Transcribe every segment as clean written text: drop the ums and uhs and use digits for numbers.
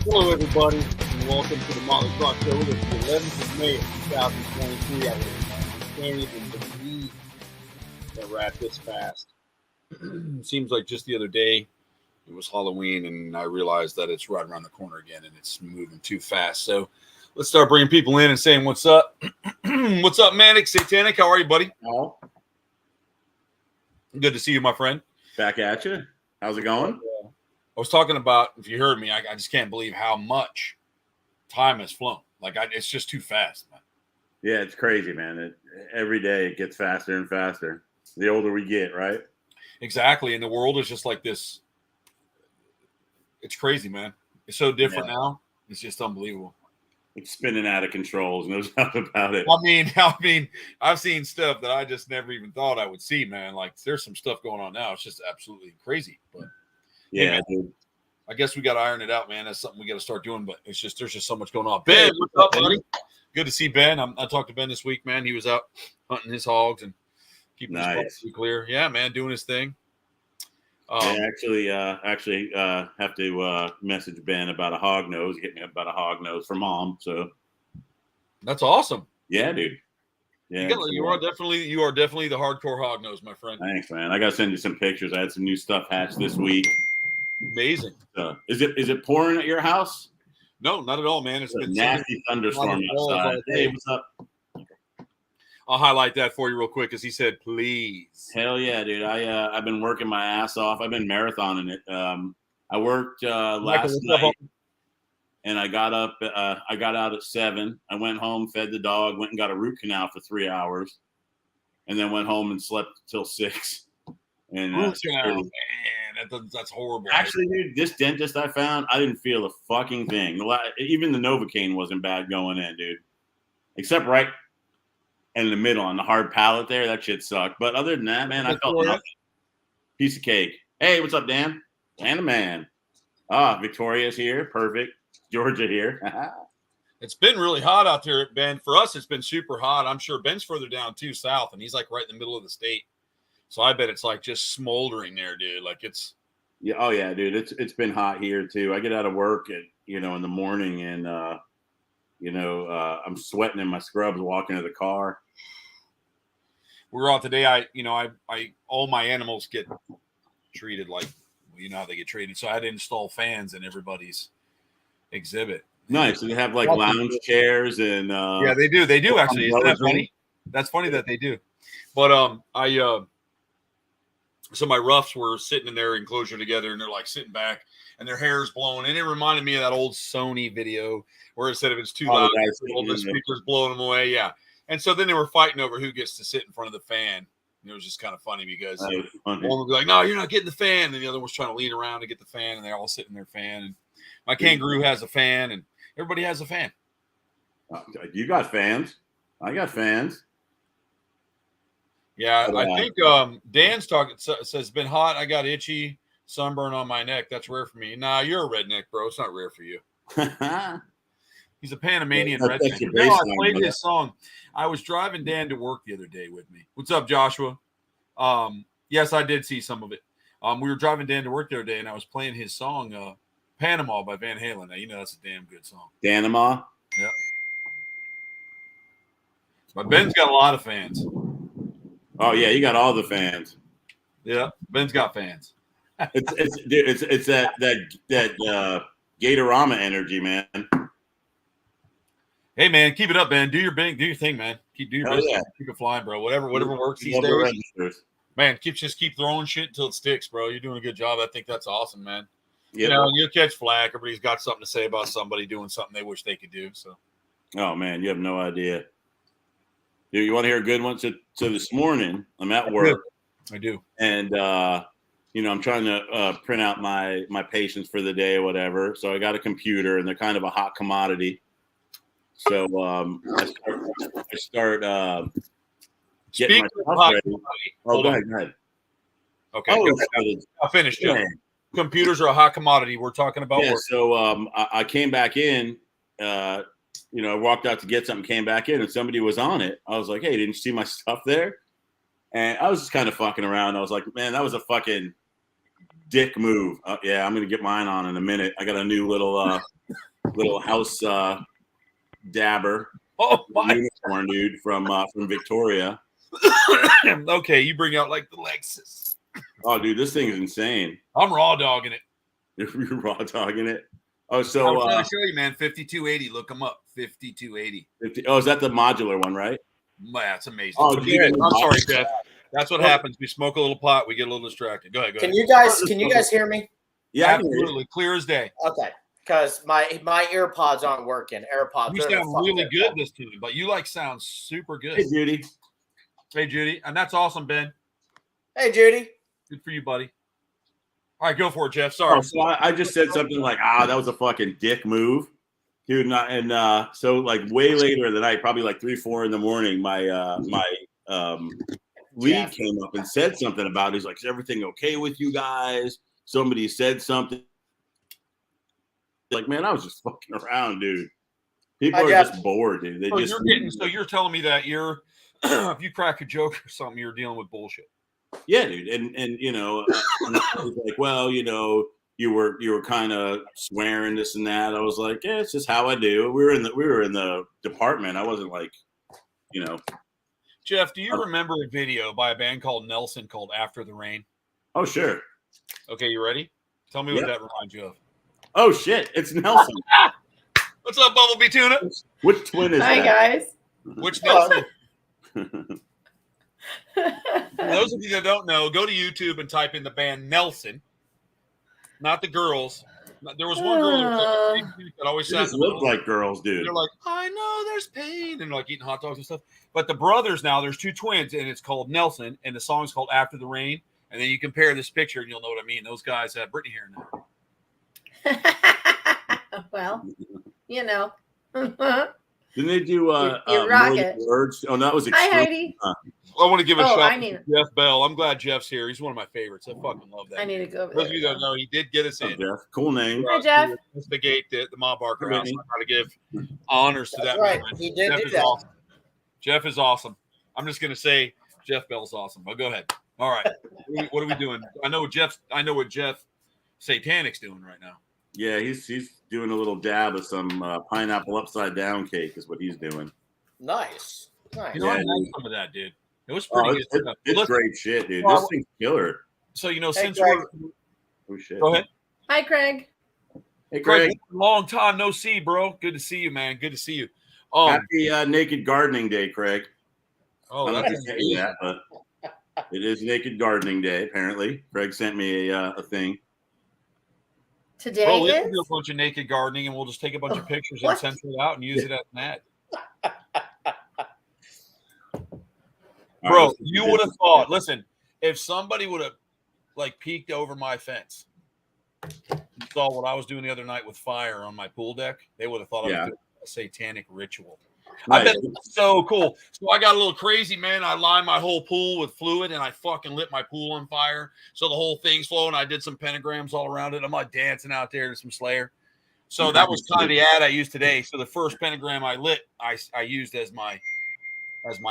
Hello, everybody, and welcome to the Motley Croc Show. It's the 11th of May of 2023. I can't even believe that we're at this fast. Seems like just the other day it was Halloween, and I realized that it's right around the corner again, and it's moving too fast. So let's start bringing people in and saying, "What's up? What's up, Manic Satanic? How are you, buddy? Oh, Good to see you, my friend." back at you. How's it going? I was talking about, if you heard me, I just can't believe how much time has flown. It's just too fast, man. Yeah, it's crazy, man. Every day it gets faster and faster. The older we get, right? Exactly. And the world is just like this. It's crazy, man. It's so different now. It's just unbelievable. It's spinning out of control. There's no doubt about it. I mean, I've seen stuff that I just never even thought I would see, man. Like, there's some stuff going on now. It's just absolutely crazy. But yeah, hey, dude. I guess we got to iron it out, man. That's something we got to start doing. But there's just so much going on. Ben, what's up, buddy? Good to see Ben. I talked to Ben this week, man. He was out hunting his hogs and keeping his spots clear. Yeah, man, doing his thing. I actually have to message Ben about a hog nose. Get me about a hog nose for Mom. So that's awesome. Yeah, dude. Yeah, you are definitely the hardcore hog nose, my friend. Thanks, man. I gotta send you some pictures. I had some new stuff hatched this week. Amazing. Is it pouring at your house? No, not at all, man. It's been a nasty thunderstorm outside. Hey, what's up? I'll highlight that for you real quick, as he said, please. Hell yeah, dude. I've been working my ass off. I've been marathoning it. I worked last night, and I got up. I got out at 7. I went home, fed the dog, went and got a root canal for 3 hours, and then went home and slept till 6. And man, that's horrible. Actually, dude, this dentist I found, I didn't feel a fucking thing. Even the Novocaine wasn't bad going in, dude. Except right in the middle on the hard palate there, that shit sucked. But other than that, man, I felt nothing. Piece of cake. Hey, what's up, Dan? And a man. Victoria's here. Perfect. Georgia here. It's been really hot out there, Ben. For us, it's been super hot. I'm sure Ben's further down too, south, and he's like right in the middle of the state. So I bet it's like just smoldering there, dude. Like it's. Yeah. Oh yeah, dude. It's been hot here too. I get out of work at in the morning, and I'm sweating in my scrubs walking to the car. We were out today. I all my animals get treated like, how they get treated. So I had to install fans in everybody's exhibit. Nice. And they have like lounge chairs and yeah, they do. They do actually. Isn't that funny? That's funny that they do. But so my roughs were sitting in their enclosure together, and they're like sitting back, and their hair's blowing, and it reminded me of that old Sony video where it said if it's too loud, the speaker's blowing them away. Yeah. And so then they were fighting over who gets to sit in front of the fan. And it was just kind of funny because one would be like, "No, you're not getting the fan," and the other was trying to lean around to get the fan, and they're all sitting in their fan. And my kangaroo has a fan, and everybody has a fan. You got fans. I got fans. Yeah, I think Dan's talking says been hot. I got itchy sunburn on my neck. That's rare for me. Nah, you're a redneck, bro. It's not rare for you. He's a Panamanian redneck. No, I played his song. I was driving Dan to work the other day with me. What's up, Joshua? Yes, I did see some of it. We were driving Dan to work the other day, and I was playing his song, Panama by Van Halen. Now, that's a damn good song. Panama? Yeah. But Ben's got a lot of fans. Oh yeah, you got all the fans. Yeah, Ben's got fans. It's that Gatorama energy, man. Hey man, keep it up, Ben. Do your thing, man. Do your business. Yeah. Keep it flying, bro. Whatever works these days. Man, keep throwing shit until it sticks, bro. You're doing a good job. I think that's awesome, man. Yeah, you'll catch flack. Everybody's got something to say about somebody doing something they wish they could do. So. Oh man, you have no idea. Dude, you want to hear a good one? So this morning I'm at work. I do. And I'm trying to print out my patients for the day or whatever. So I got a computer, and they're kind of a hot commodity. So I start getting my stuff ready. Oh, go ahead. Okay, I'll finish. Yeah. Computers are a hot commodity. We're talking about work. So I came back in. I walked out to get something, came back in, and somebody was on it. I was like, "Hey, didn't you see my stuff there?" And I was just kind of fucking around. I was like, "Man, that was a fucking dick move. Yeah, I'm gonna get mine on in a minute. I got a new little house dabber. Oh my unicorn, dude, from Victoria. Okay, you bring out like the Lexus. Oh, dude, this thing is insane. I'm raw dogging it. You're raw dogging it. Oh, so I was trying to show you, man. 5280. Look them up. 5280. Oh, is that the modular one, right? Man, that's amazing. Oh, I'm sorry, Jeff. That's what happens. We smoke a little pot, we get a little distracted. Go ahead. Can you guys hear me? Yeah, absolutely, clear as day. Okay, because my AirPods aren't working. AirPods. You sound really good this time, but you sound super good. Hey, Judy. Hey, Judy, and that's awesome, Ben. Hey, Judy. Good for you, buddy. All right, go for it, Jeff. Sorry. Oh, so I just said something like, that was a fucking dick move, dude. So like way later in the night, probably like 3-4 in the morning, my lead came up and said something about it. He's like, is everything okay with you guys? Somebody said something. Like, man, I was just fucking around, dude. People are just bored, dude. So you're telling me that you're if you crack a joke or something, you're dealing with bullshit. Yeah, dude. And I was like, well, you were kind of swearing this and that. I was like, yeah, it's just how I do. We were in the department. I wasn't like, Jeff, do you remember a video by a band called Nelson called After the Rain? Oh, sure. Okay, you ready? Tell me what that reminds you of. Oh, shit. It's Nelson. What's up, Bumblebee Tuna? Which twin is that? Hi, guys. Which Nelson? Those of you that don't know, go to YouTube and type in the band Nelson, not the girls. There was one girl that always just looked like girls, dude. They're like, I know there's pain, and like eating hot dogs and stuff. But the brothers now, there's two twins, and it's called Nelson, and the song's called After the Rain. And then you compare this picture, and you'll know what I mean. Those guys have Britney hair now. Well, Didn't they do you rock it. Words? Oh, that was Hi, Heidi. I want to give a shout out to Jeff Bell. I'm glad Jeff's here. He's one of my favorites. I fucking love that. I need to go over Those there. of you that don't know, he did get us in. Jeff. Cool name. Hi, Jeff. Investigate the Ma Barker house. I got to give honors to that. Right. He did Jeff do is that. awesome. Jeff is awesome. I'm just going to say Jeff Bell's awesome. But go ahead. All right. What are we doing? I know what Jeff Satanic's doing right now. Yeah, he's doing a little dab of some pineapple upside down cake is what he's doing. Nice. I had some of that, dude. It was pretty good stuff. It's great shit, dude. This thing's killer. So, since Craig. Oh, shit. Go ahead. Hi, Craig. Hey, Craig. Long time no see, bro. Good to see you, man. Good to see you. Happy Naked Gardening Day, Craig. Oh, I don't know if you sent me that, but it is Naked Gardening Day, apparently. Craig sent me a thing. Today Bro, we is? can do a bunch of naked gardening, and we'll just take a bunch of pictures and censor it out and use it as an ad. Bro, you would have thought, listen, if somebody would have peeked over my fence and saw what I was doing the other night with fire on my pool deck, they would have thought I was doing a satanic ritual. I bet it's so cool. So I got a little crazy, man. I lined my whole pool with fluid, and I fucking lit my pool on fire. So the whole thing's flowing. I did some pentagrams all around it. I'm like dancing out there to some Slayer. So that was kind of the ad I used today. So the first pentagram I lit, I used as my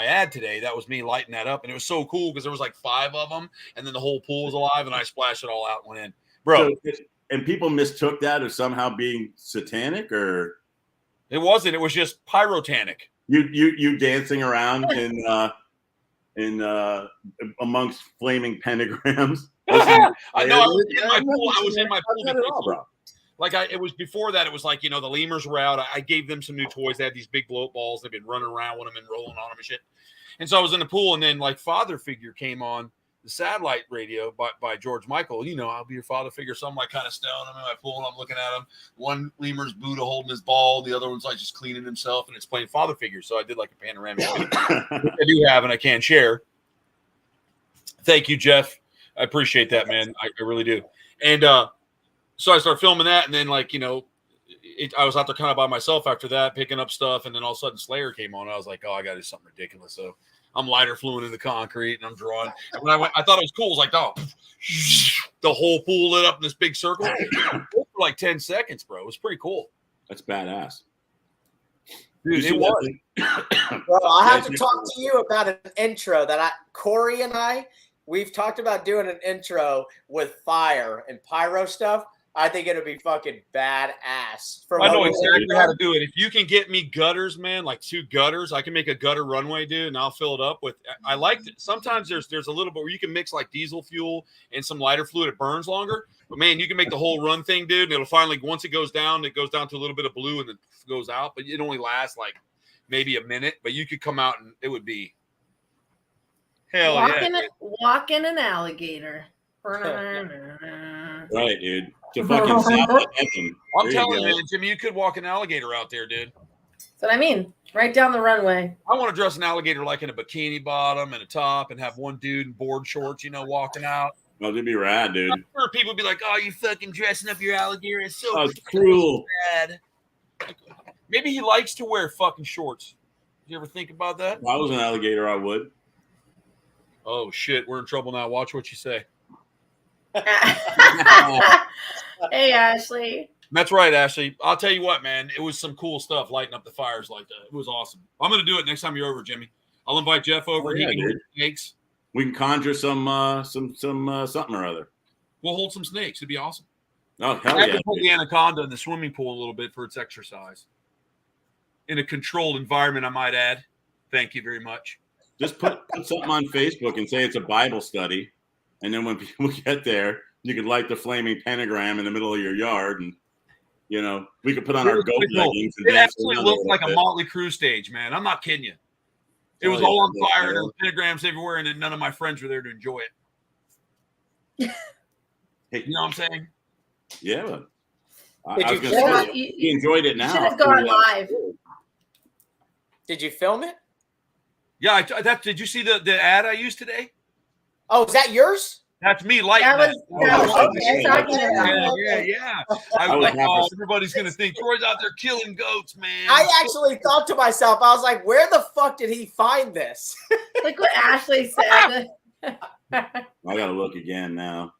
ad today. That was me lighting that up, and it was so cool because there was like 5 of them, and then the whole pool was alive, and I splashed it all out and went in, bro. So, and people mistook that as somehow being satanic, or it wasn't. It was just pyrotanic. You dancing around in amongst flaming pentagrams. I know. I was in my pool. Bro. It was before that. It was like, the lemurs were out. I gave them some new toys. They had these big blow up balls. They've been running around with them and rolling on them and shit. And so I was in the pool, and then Father Figure came on the satellite radio by George Michael. I'll be your father figure. So I'm kind of stoned. I'm in my pool, and I'm looking at him. One lemur's Buddha holding his ball. The other one's just cleaning himself, and it's playing Father Figure. So I did a panoramic. I do have, and I can't share. Thank you, Jeff. I appreciate that, man. I really do. And so I started filming that, and then I was out there kind of by myself after that, picking up stuff, and then all of a sudden Slayer came on. I was like, oh, I got to do something ridiculous. So I'm lighter fluid in the concrete, and I'm drawing. And when I thought it was cool. It was the whole pool lit up in this big circle for 10 seconds, bro. It was pretty cool. That's badass. Dude, it was. Well, I have to talk to you about an intro that Corey and I we've talked about doing an intro with fire and pyro stuff. I think it'll be fucking badass. I know exactly how to do it. If you can get me gutters, man, like 2 gutters, I can make a gutter runway, dude, and I'll fill it up with. I like it. Sometimes there's a little bit where you can mix like diesel fuel and some lighter fluid. It burns longer, but man, you can make the whole run thing, dude. And it'll finally, once it goes down to a little bit of blue and then goes out. But it only lasts like maybe a minute. But you could come out and it would be hell yeah. Walking an alligator. Right, dude. To fucking south of heaven. I'm telling you, man, Jimmy, you could walk an alligator out there, dude. That's what I mean. Right down the runway. I want to dress an alligator like in a bikini bottom and a top and have one dude in board shorts, walking out. Oh, that'd be rad, dude. I'm sure people would be like, "Oh, you fucking dressing up your alligator is so cruel." Bad. Maybe he likes to wear fucking shorts. Did you ever think about that? If I was an alligator, I would. Oh shit, we're in trouble now. Watch what you say. Hey, Ashley. That's right, Ashley. I'll tell you what, man. It was some cool stuff lighting up the fires like that. It was awesome. I'm going to do it next time you're over, Jimmy. I'll invite Jeff over. Yeah, he can hold snakes. We can conjure some something or other. We'll hold some snakes. It'd be awesome. Oh, hell I yeah. have to put the anaconda in the swimming pool a little bit for its exercise. In a controlled environment, I might add. Thank you very much. Just put something on Facebook and say it's a Bible study. And then when people get there, you could light the flaming pentagram in the middle of your yard, and we could put on our goat leggings. And it actually looked like a Motley Crue stage, man. I'm not kidding you. It was all on fire, and there were pentagrams everywhere, and then none of my friends were there to enjoy it. Hey, you know what I'm saying? Yeah. But I was going to say, he enjoyed it now. You should have gone live. Did you film it? Yeah. Did you see the ad I used today? Oh, is that yours? That's me lighting that. Yeah. I was like, oh, everybody's going to think Troy's out there killing goats, man. I actually thought to myself, I was like, where the fuck did he find this? Like what Ashley said. I got to look again now.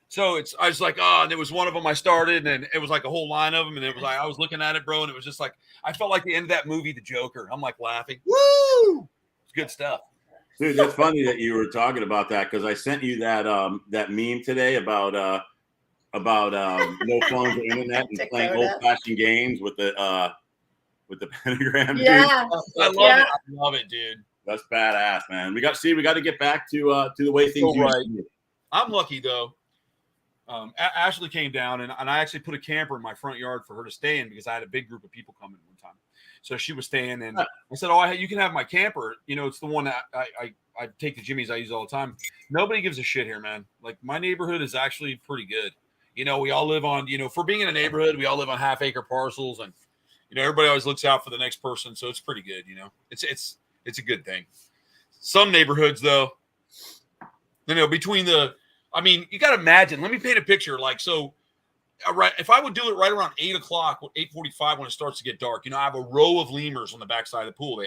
So I was like, oh, and it was one of them I started, and it was like a whole line of them, and it was like, I was looking at it, bro, and it was just like, I felt like the end of that movie, The Joker. I'm like laughing. Woo! It's good stuff. Dude, that's funny that you were talking about that, because I sent you that meme today about no phones or internet and playing old-fashioned games with the pentagram. Yeah, dude. I love it, dude. That's badass, man. We got to get back to the way things used to be. I'm lucky though. Ashley came down, and I actually put a camper in my front yard for her to stay in because I had a big group of people coming one time. So she was staying, and I said, "Oh, you can have my camper. It's the one that I take to Jimmy's. I use all the time. Nobody gives a shit here, man. Like my neighborhood is actually pretty good. We all live on, for being in a neighborhood, we all live on half-acre parcels, and everybody always looks out for the next person. So it's pretty good. It's a good thing. Some neighborhoods, though, between the, you got to imagine. Let me paint a picture. Right, if I would do it right around 8 o'clock, 8:45 when it starts to get dark, I have a row of lemurs on the backside of the pool.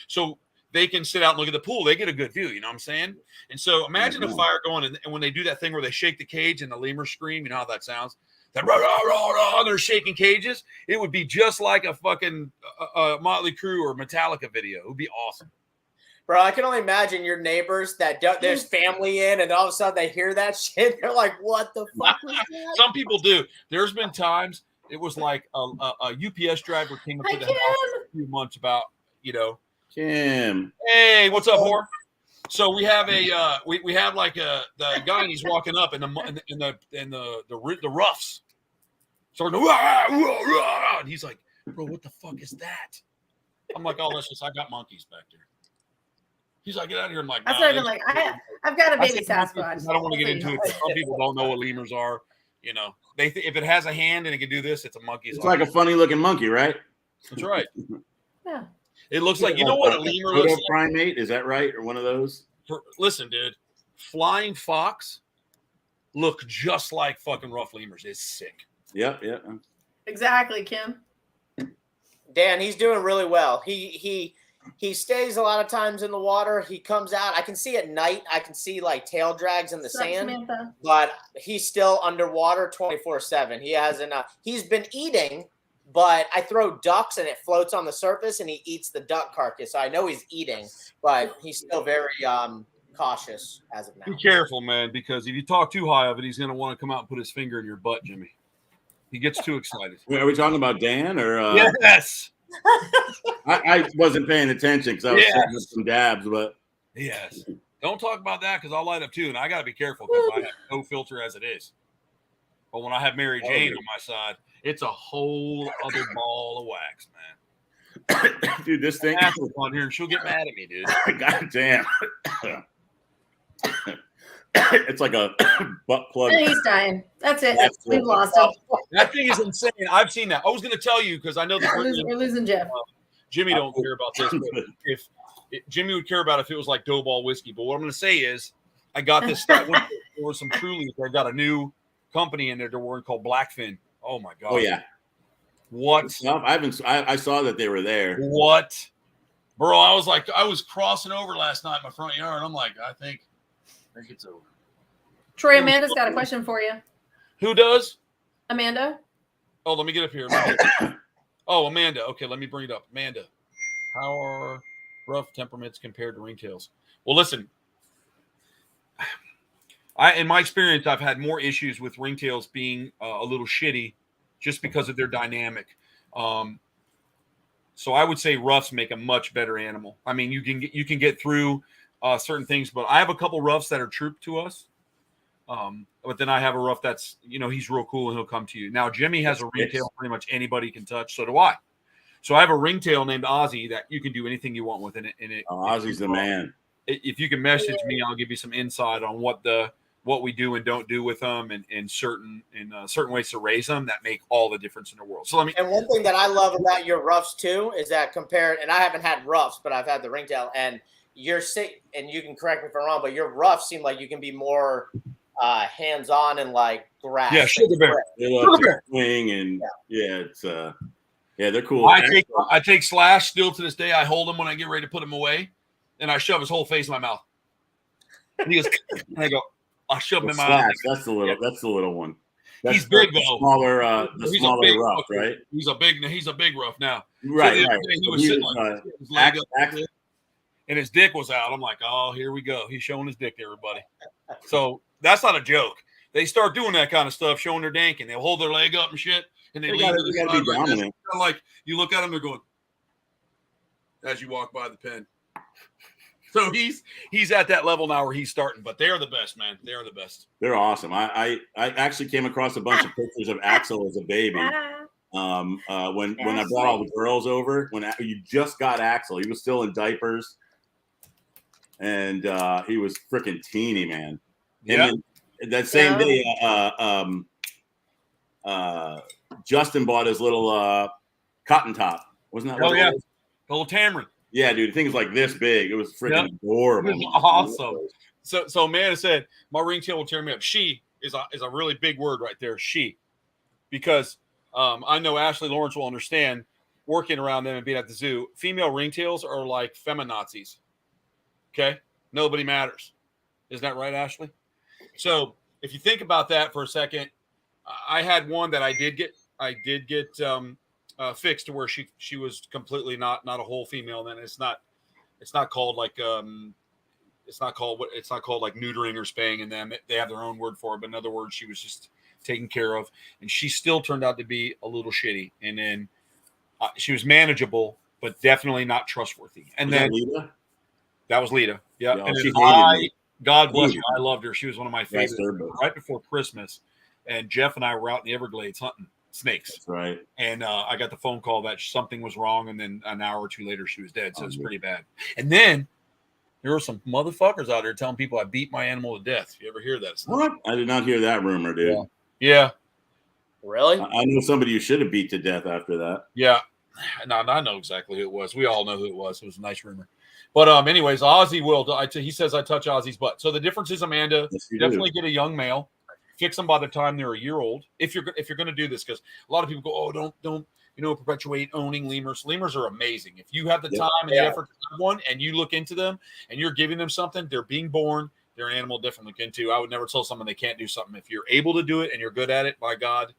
So they can sit out and look at the pool. They get a good view. You know what I'm saying? And so imagine a fire going, and when they do that thing where they shake the cage and the lemurs scream, you know how that sounds? That rah, rah, rah, rah, they're shaking cages. It would be just like a fucking Motley Crue or Metallica video. It would be awesome. Bro, I can only imagine your neighbors that there's family in, and all of a sudden they hear that shit. They're like, what the fuck was that? Some people do. There's been times it was like a UPS driver came up to the house for a few months about, Kim. Hey, what's up, whore? So we have we have like the guy, and he's walking up in the roughs. So and he's like, bro, what the fuck is that? I'm like, oh, I got monkeys back there. He's like, get out of here. I'm like, I've got a baby Sasquatch. I don't want to get into it. Some people don't know what lemurs are. If it has a hand and it can do this, it's a monkey. It's like a funny looking monkey, right? That's right. Yeah. It looks like, what a lemur looks like? Primate, is that right? Or one of those? Listen, dude, flying fox look just like fucking rough lemurs. It's sick. Yep. Exactly, Kim. Dan, he's doing really well. He stays a lot of times in the water. He comes out. I can see at night. I can see like tail drags in the sand. Samantha? But he's still underwater 24/7. He hasn't. He's been eating, but I throw ducks and it floats on the surface, and he eats the duck carcass. So I know he's eating, but he's still very cautious as of now. Be careful, man, because if you talk too high of it, he's going to want to come out and put his finger in your butt, Jimmy. He gets too excited. Are we talking about Dan or? Yes. I wasn't paying attention because I was setting up some dabs, but yes. Don't talk about that because I'll light up too, and I got to be careful because I have no filter as it is. But when I have Mary Jane on my side, it's a whole other ball of wax, man. Dude, this thing on here, and she'll get mad at me, dude. God damn. It's like a butt plug. And he's dying. That's it. We've lost him. That thing is insane. I've seen that. I was going to tell you because I know that We're losing Jeff. Jimmy don't care about this. But if Jimmy would care about if it was like Doughball whiskey. But what I'm going to say is, I got this stuff. There were some Trulies. I got a new company in there. They're one called Blackfin. Oh my god. Oh yeah. What? I saw that they were there. What, bro? I was crossing over last night in my front yard. I'm like, I think it's over. Troy, Amanda's got a question for you. Who does? Amanda? Oh, let me get up here. Oh, Amanda. Okay, let me bring it up. Amanda, how are rough temperaments compared to ringtails? Well, listen, in my experience, I've had more issues with ringtails being a little shitty just because of their dynamic. So I would say roughs make a much better animal. I mean, you can get through certain things, but I have a couple roughs that are troop to us. But then I have a rough that's, he's real cool and he'll come to you. Now, Jimmy has a ringtail pretty much anybody can touch. So do I. So I have a ringtail named Ozzy that you can do anything you want with it. Ozzy's the man. If you can message me, I'll give you some insight on what we do and don't do with them and certain ways to raise them that make all the difference in the world. So and one thing that I love about your roughs too is that compared, and I haven't had roughs, but I've had the ringtail, and you're sick, and you can correct me if I'm wrong, but your roughs seem like you can be more hands-on and like grass. Yeah, sugar bear. They love to swing and it's they're cool. I take Slash still to this day. I hold him when I get ready to put him away, and I shove his whole face in my mouth. And he goes, and I go, I'll shove him in my mouth. That's the little one. That's he's big though. Smaller rough, right? He's a big rough now. Right, so right. He was sitting like his leg up, and his dick was out. I'm like, oh, here we go. He's showing his dick to everybody. So that's not a joke. They start doing that kind of stuff, showing their dank, and they'll hold their leg up and shit, and they leave it. Gotta be dominant. Like you look at them, they're going as you walk by the pen. So he's at that level now where he's starting, but they are the best, man. They are the best. They're awesome. I actually came across a bunch of pictures of Axel as a baby. When I brought all the girls over, when you just got Axel, he was still in diapers, and he was freaking teeny, man. Yeah. That same day, Justin bought his little cotton top. Wasn't that? Oh yeah, the little Tamarin. Yeah, dude, things like this big. It was freaking adorable. It was awesome. So Amanda said, my ringtail will tear me up. She is a really big word right there. She, because I know Ashley Lawrence will understand working around them and being at the zoo. Female ringtails are like feminazis. Okay, nobody matters. Isn't that right, Ashley? So if you think about that for a second, I had one that I did get fixed to where she was completely not a whole female. Then it's not called like it's not called like neutering or spaying in them. They have their own word for it, but in other words, she was just taken care of, and she still turned out to be a little shitty. And then she was manageable, but definitely not trustworthy. And then Lita? That was Lita. Yeah. And then God bless her. I loved her. She was one of my favorites. Right before Christmas, and Jeff and I were out in the Everglades hunting snakes. That's right. And I got the phone call that something was wrong, and then an hour or two later, she was dead. So it was pretty bad. And then there were some motherfuckers out there telling people I beat my animal to death. You ever hear that stuff? What? I did not hear that rumor, dude. Yeah. Really? I know somebody you should have beat to death after that. Yeah. No, I know exactly who it was. We all know who it was. It was a nice rumor. But anyways, Ozzy he says I touch Ozzy's butt. So the difference is, Amanda, definitely get a young male, fix them by the time they're a year old. If you're going to do this, because a lot of people go, oh, don't perpetuate owning lemurs. Lemurs are amazing. If you have the time and the effort to have one, and you look into them, and you're giving them something, they're being born. They're an animal different to look into. I would never tell someone they can't do something. If you're able to do it and you're good at it, by God,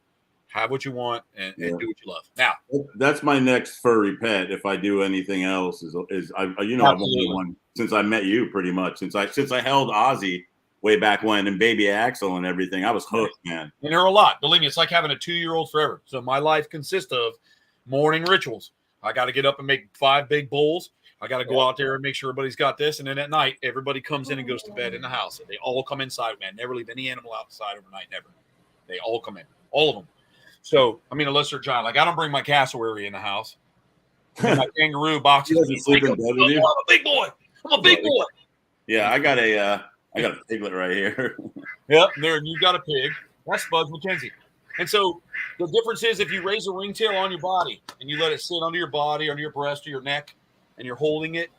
have what you want, and do what you love. Now, that's my next furry pet. If I do anything else, is I've wanted one since I met you, pretty much since I held Ozzy way back when, and baby Axel and everything. I was hooked, man. And there are a lot. Believe me, it's like having a 2-year-old forever. So my life consists of morning rituals. I got to get up and make 5 big bowls. I got to go out there and make sure everybody's got this. And then at night, everybody comes in and goes to bed in the house. They all come inside, man. Never leave any animal outside overnight, never. They all come in, all of them. So, I mean, unless they're giant. Like, I don't bring my cassowary in the house. My kangaroo boxes. Sleep in bed with you? I'm a big boy. I'm a big boy. Yeah, I got a piglet right here. Yep, there you got a pig. That's Spuds McKenzie. And so the difference is if you raise a ringtail on your body and you let it sit under your body, under your breast or your neck, and you're holding it,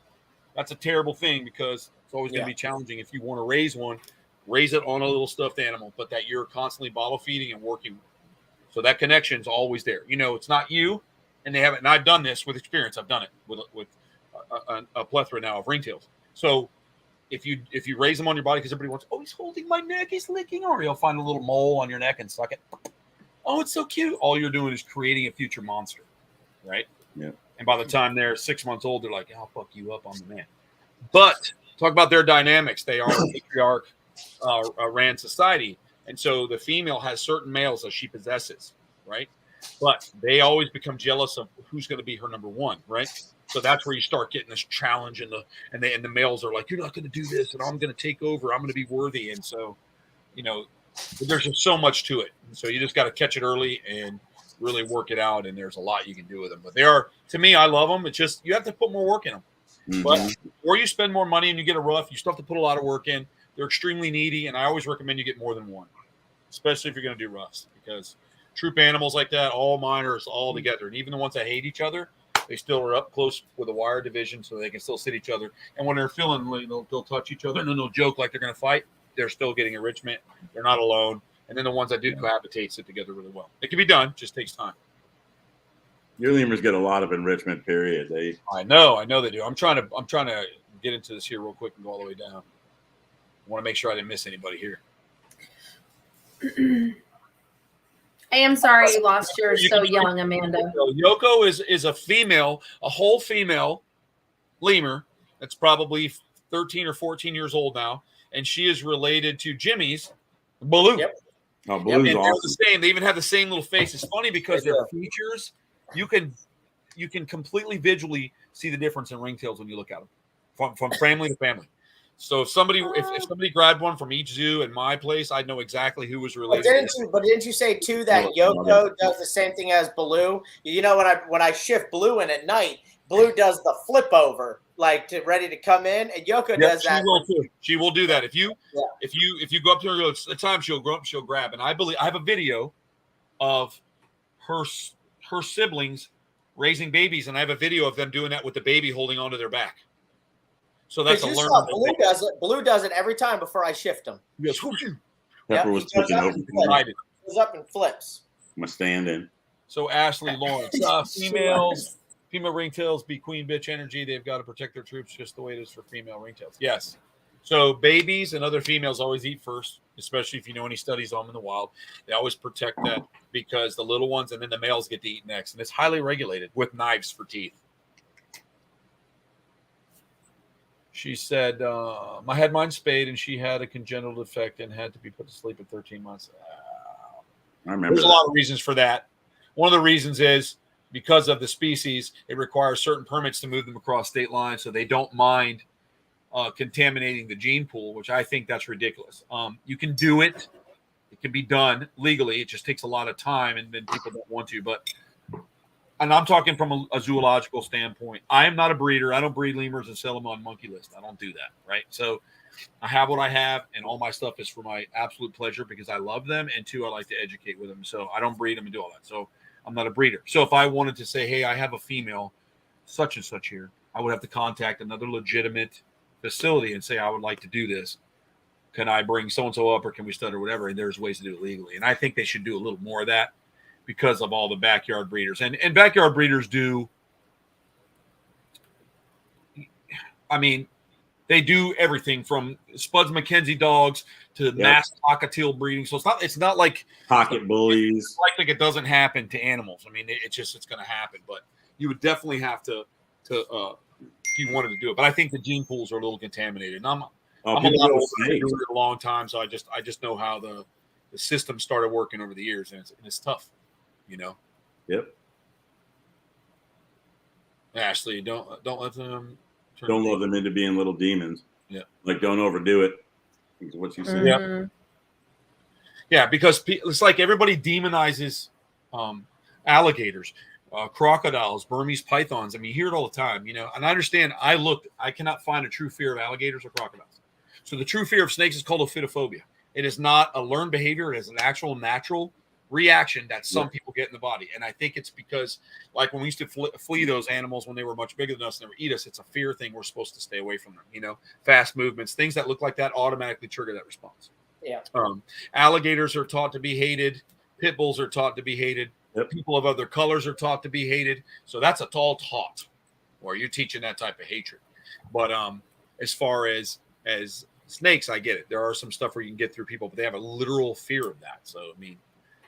that's a terrible thing because it's always going to be challenging. If you want to raise one, raise it on a little stuffed animal, but that you're constantly bottle feeding and working with. So that connection's always there. You know, it's not you, and they haven't. And I've done this with experience. I've done it with a plethora now of ringtails. So if you raise them on your body, because everybody wants, oh, he's holding my neck, he's licking, or you'll find a little mole on your neck and suck it. Oh, it's so cute. All you're doing is creating a future monster, right? Yeah. And by the time they're 6 months old, they're like, I'll fuck you up, I'm the man. But talk about their dynamics. They are a patriarch ran society. And so the female has certain males that she possesses, right? But they always become jealous of who's going to be her number one, right? So that's where you start getting this challenge, and the males are like, you're not going to do this, and I'm going to take over. I'm going to be worthy. And so, you know, there's just so much to it. And so you just got to catch it early and really work it out. And there's a lot you can do with them. But they are, to me, I love them. It's just you have to put more work in them. Mm-hmm. But or you spend more money and you get a rough, you still have to put a lot of work in. They're extremely needy, and I always recommend you get more than one, especially if you're going to do roughs, because troop animals like that, all minors, all together, and even the ones that hate each other, they still are up close with a wire division, so they can still sit each other. And when they're feeling, they'll touch each other, and then they'll joke like they're going to fight. They're still getting enrichment. They're not alone. And then the ones that do cohabitate sit together really well. It can be done, just takes time. Your lemurs get a lot of enrichment. Period. I know they do. I'm trying to get into this here real quick and go all the way down. I want to make sure I didn't miss anybody here. I am sorry you lost yours so young, Amanda. Yoko is a female, a whole female lemur that's probably 13 or 14 years old now, and she is related to Jimmy's Baloo. Yep. Oh, Baloo's and awesome. they're the same. They even have the same little face. It's funny because their features, you can completely visually see the difference in ringtails when you look at them from family to family. So if somebody grabbed one from each zoo in my place, I'd know exactly who was related. But didn't you say too that Yoko does the same thing as Baloo? You know, when I shift Blue in at night, Blue does the flip over, like ready to come in, and Yoko does that. She will too. She will do that. If you go up to her, at times she'll go up, she'll grab. And I have a video of her siblings raising babies, and I have a video of them doing that with the baby holding onto their back. So that's a learning. Blue does it. Blue does it every time before I shift him. He goes, Pepper was taking over. He goes up and flips. I'm a stand-in. So Ashley Lawrence, female ringtails be queen bitch energy. They've got to protect their troops just the way it is for female ringtails. Yes. So babies and other females always eat first, especially if you know any studies on them in the wild. They always protect that because the little ones and then the males get to eat next. And it's highly regulated with knives for teeth. She said, I had mine spayed and she had a congenital defect and had to be put to sleep at 13 months. I remember There's a lot of reasons for that. One of the reasons is because of the species, it requires certain permits to move them across state lines, so they don't mind contaminating the gene pool, which I think that's ridiculous. You can do it. It can be done legally. It just takes a lot of time, and then people don't want to. And I'm talking from a zoological standpoint. I am not a breeder. I don't breed lemurs and sell them on monkey list. I don't do that, right? So I have what I have, and all my stuff is for my absolute pleasure because I love them, and two, I like to educate with them. So I don't breed them and do all that. So I'm not a breeder. So if I wanted to say, hey, I have a female such and such here, I would have to contact another legitimate facility and say, I would like to do this. Can I bring so-and-so up or can we stud or whatever? And there's ways to do it legally. And I think they should do a little more of that because of all the backyard breeders. And backyard breeders do, I mean, they do everything from Spuds McKenzie dogs to mass cockatiel breeding. So it's not like pocket bullies. It's like it doesn't happen to animals. I mean, it's going to happen, but you would definitely have to if you wanted to do it. But I think the gene pools are a little contaminated. And I'm a lot older, been doing it a long time, so I just know how the system started working over the years, and it's tough, you know. Yep. Ashley, don't let them. Don't love them into being little demons. Yeah. Like, don't overdo it. Is what you said. Yeah. Yeah, because it's like everybody demonizes alligators, crocodiles, Burmese pythons. I mean, you hear it all the time, you know. And I understand. I cannot find a true fear of alligators or crocodiles. So the true fear of snakes is called ophidiophobia. It is not a learned behavior. It is an actual natural reaction that some people get in the body. And I think it's because, like, when we used to flee those animals when they were much bigger than us and they would eat us, it's a fear thing. We're supposed to stay away from them. You know, fast movements, things that look like that automatically trigger that response. Yeah. Alligators are taught to be hated. Pit bulls are taught to be hated. Yep. People of other colors are taught to be hated. So that's all taught, or you're teaching that type of hatred. But as far as snakes, I get it. There are some stuff where you can get through people, but they have a literal fear of that. So I mean,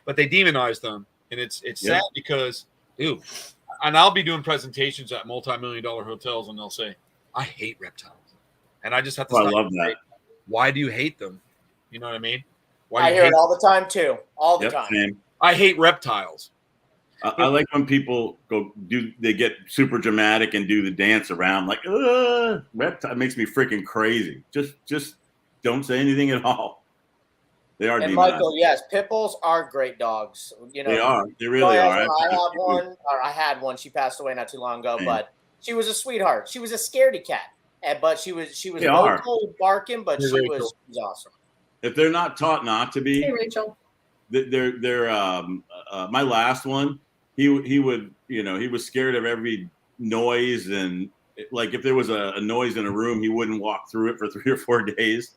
but they demonize them, and it's sad because, and I'll be doing presentations at multi-million-dollar hotels, and they'll say, "I hate reptiles," and I just have to. I love that. Why do you hate them? You know what I mean? I hear it all the time too. All the time. Same. I hate reptiles. I like when people they get super dramatic and do the dance around like, reptile. It makes me freaking crazy. Just don't say anything at all. They are. And Michael, yes, pit bulls are great dogs. You know, they are. They really are. I had one. She passed away not too long ago, but she was a sweetheart. She was a scaredy cat, but she was vocal, barking, but she was awesome. If they're not taught not to be, hey Rachel, they're my last one. He would, you know, he was scared of every noise, and like if there was a noise in a room, he wouldn't walk through it for 3 or 4 days.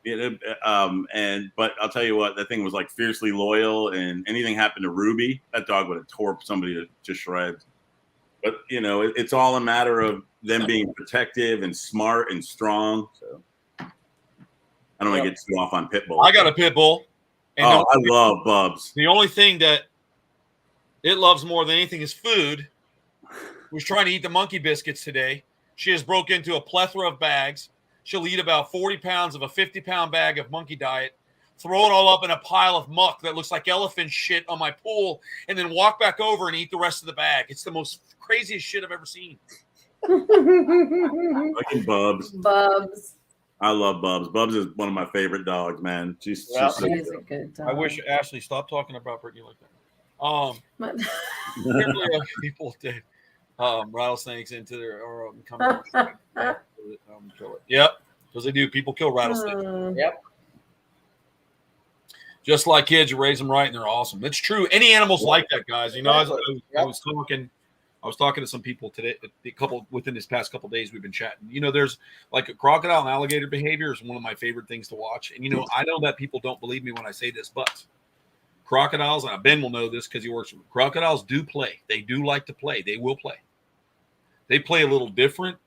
But I'll tell you what, that thing was like fiercely loyal, and anything happened to Ruby, that dog would have tore somebody to shreds. But you know, it's all a matter of them being protective and smart and strong. So I don't want to get too off on pit bull. I got a pit bull. And I love Bubs. The only thing that it loves more than anything is food. Was trying to eat the monkey biscuits today. She has broke into a plethora of bags. She'll eat about 40 pounds of a 50-pound bag of monkey diet, throw it all up in a pile of muck that looks like elephant shit on my pool, and then walk back over and eat the rest of the bag. It's the most craziest shit I've ever seen. Fucking Bubs. Bubs. I love Bubs. Bubs is one of my favorite dogs, man. She's so a good dog. I wish Ashley stopped talking about Brittany like that. People did rattlesnakes into their or come kill it. Yep, because they do. People kill rattlesnakes. Yep. Just like kids, you raise them right, and they're awesome. It's true. Any animals like that, guys. You know, I was talking to some people today. Within this past couple of days, we've been chatting. You know, there's like a crocodile and alligator behavior is one of my favorite things to watch. And you know, I know that people don't believe me when I say this, but crocodiles, and Ben will know this because he works with them. Crocodiles do play. They do like to play. They will play. They play a little different.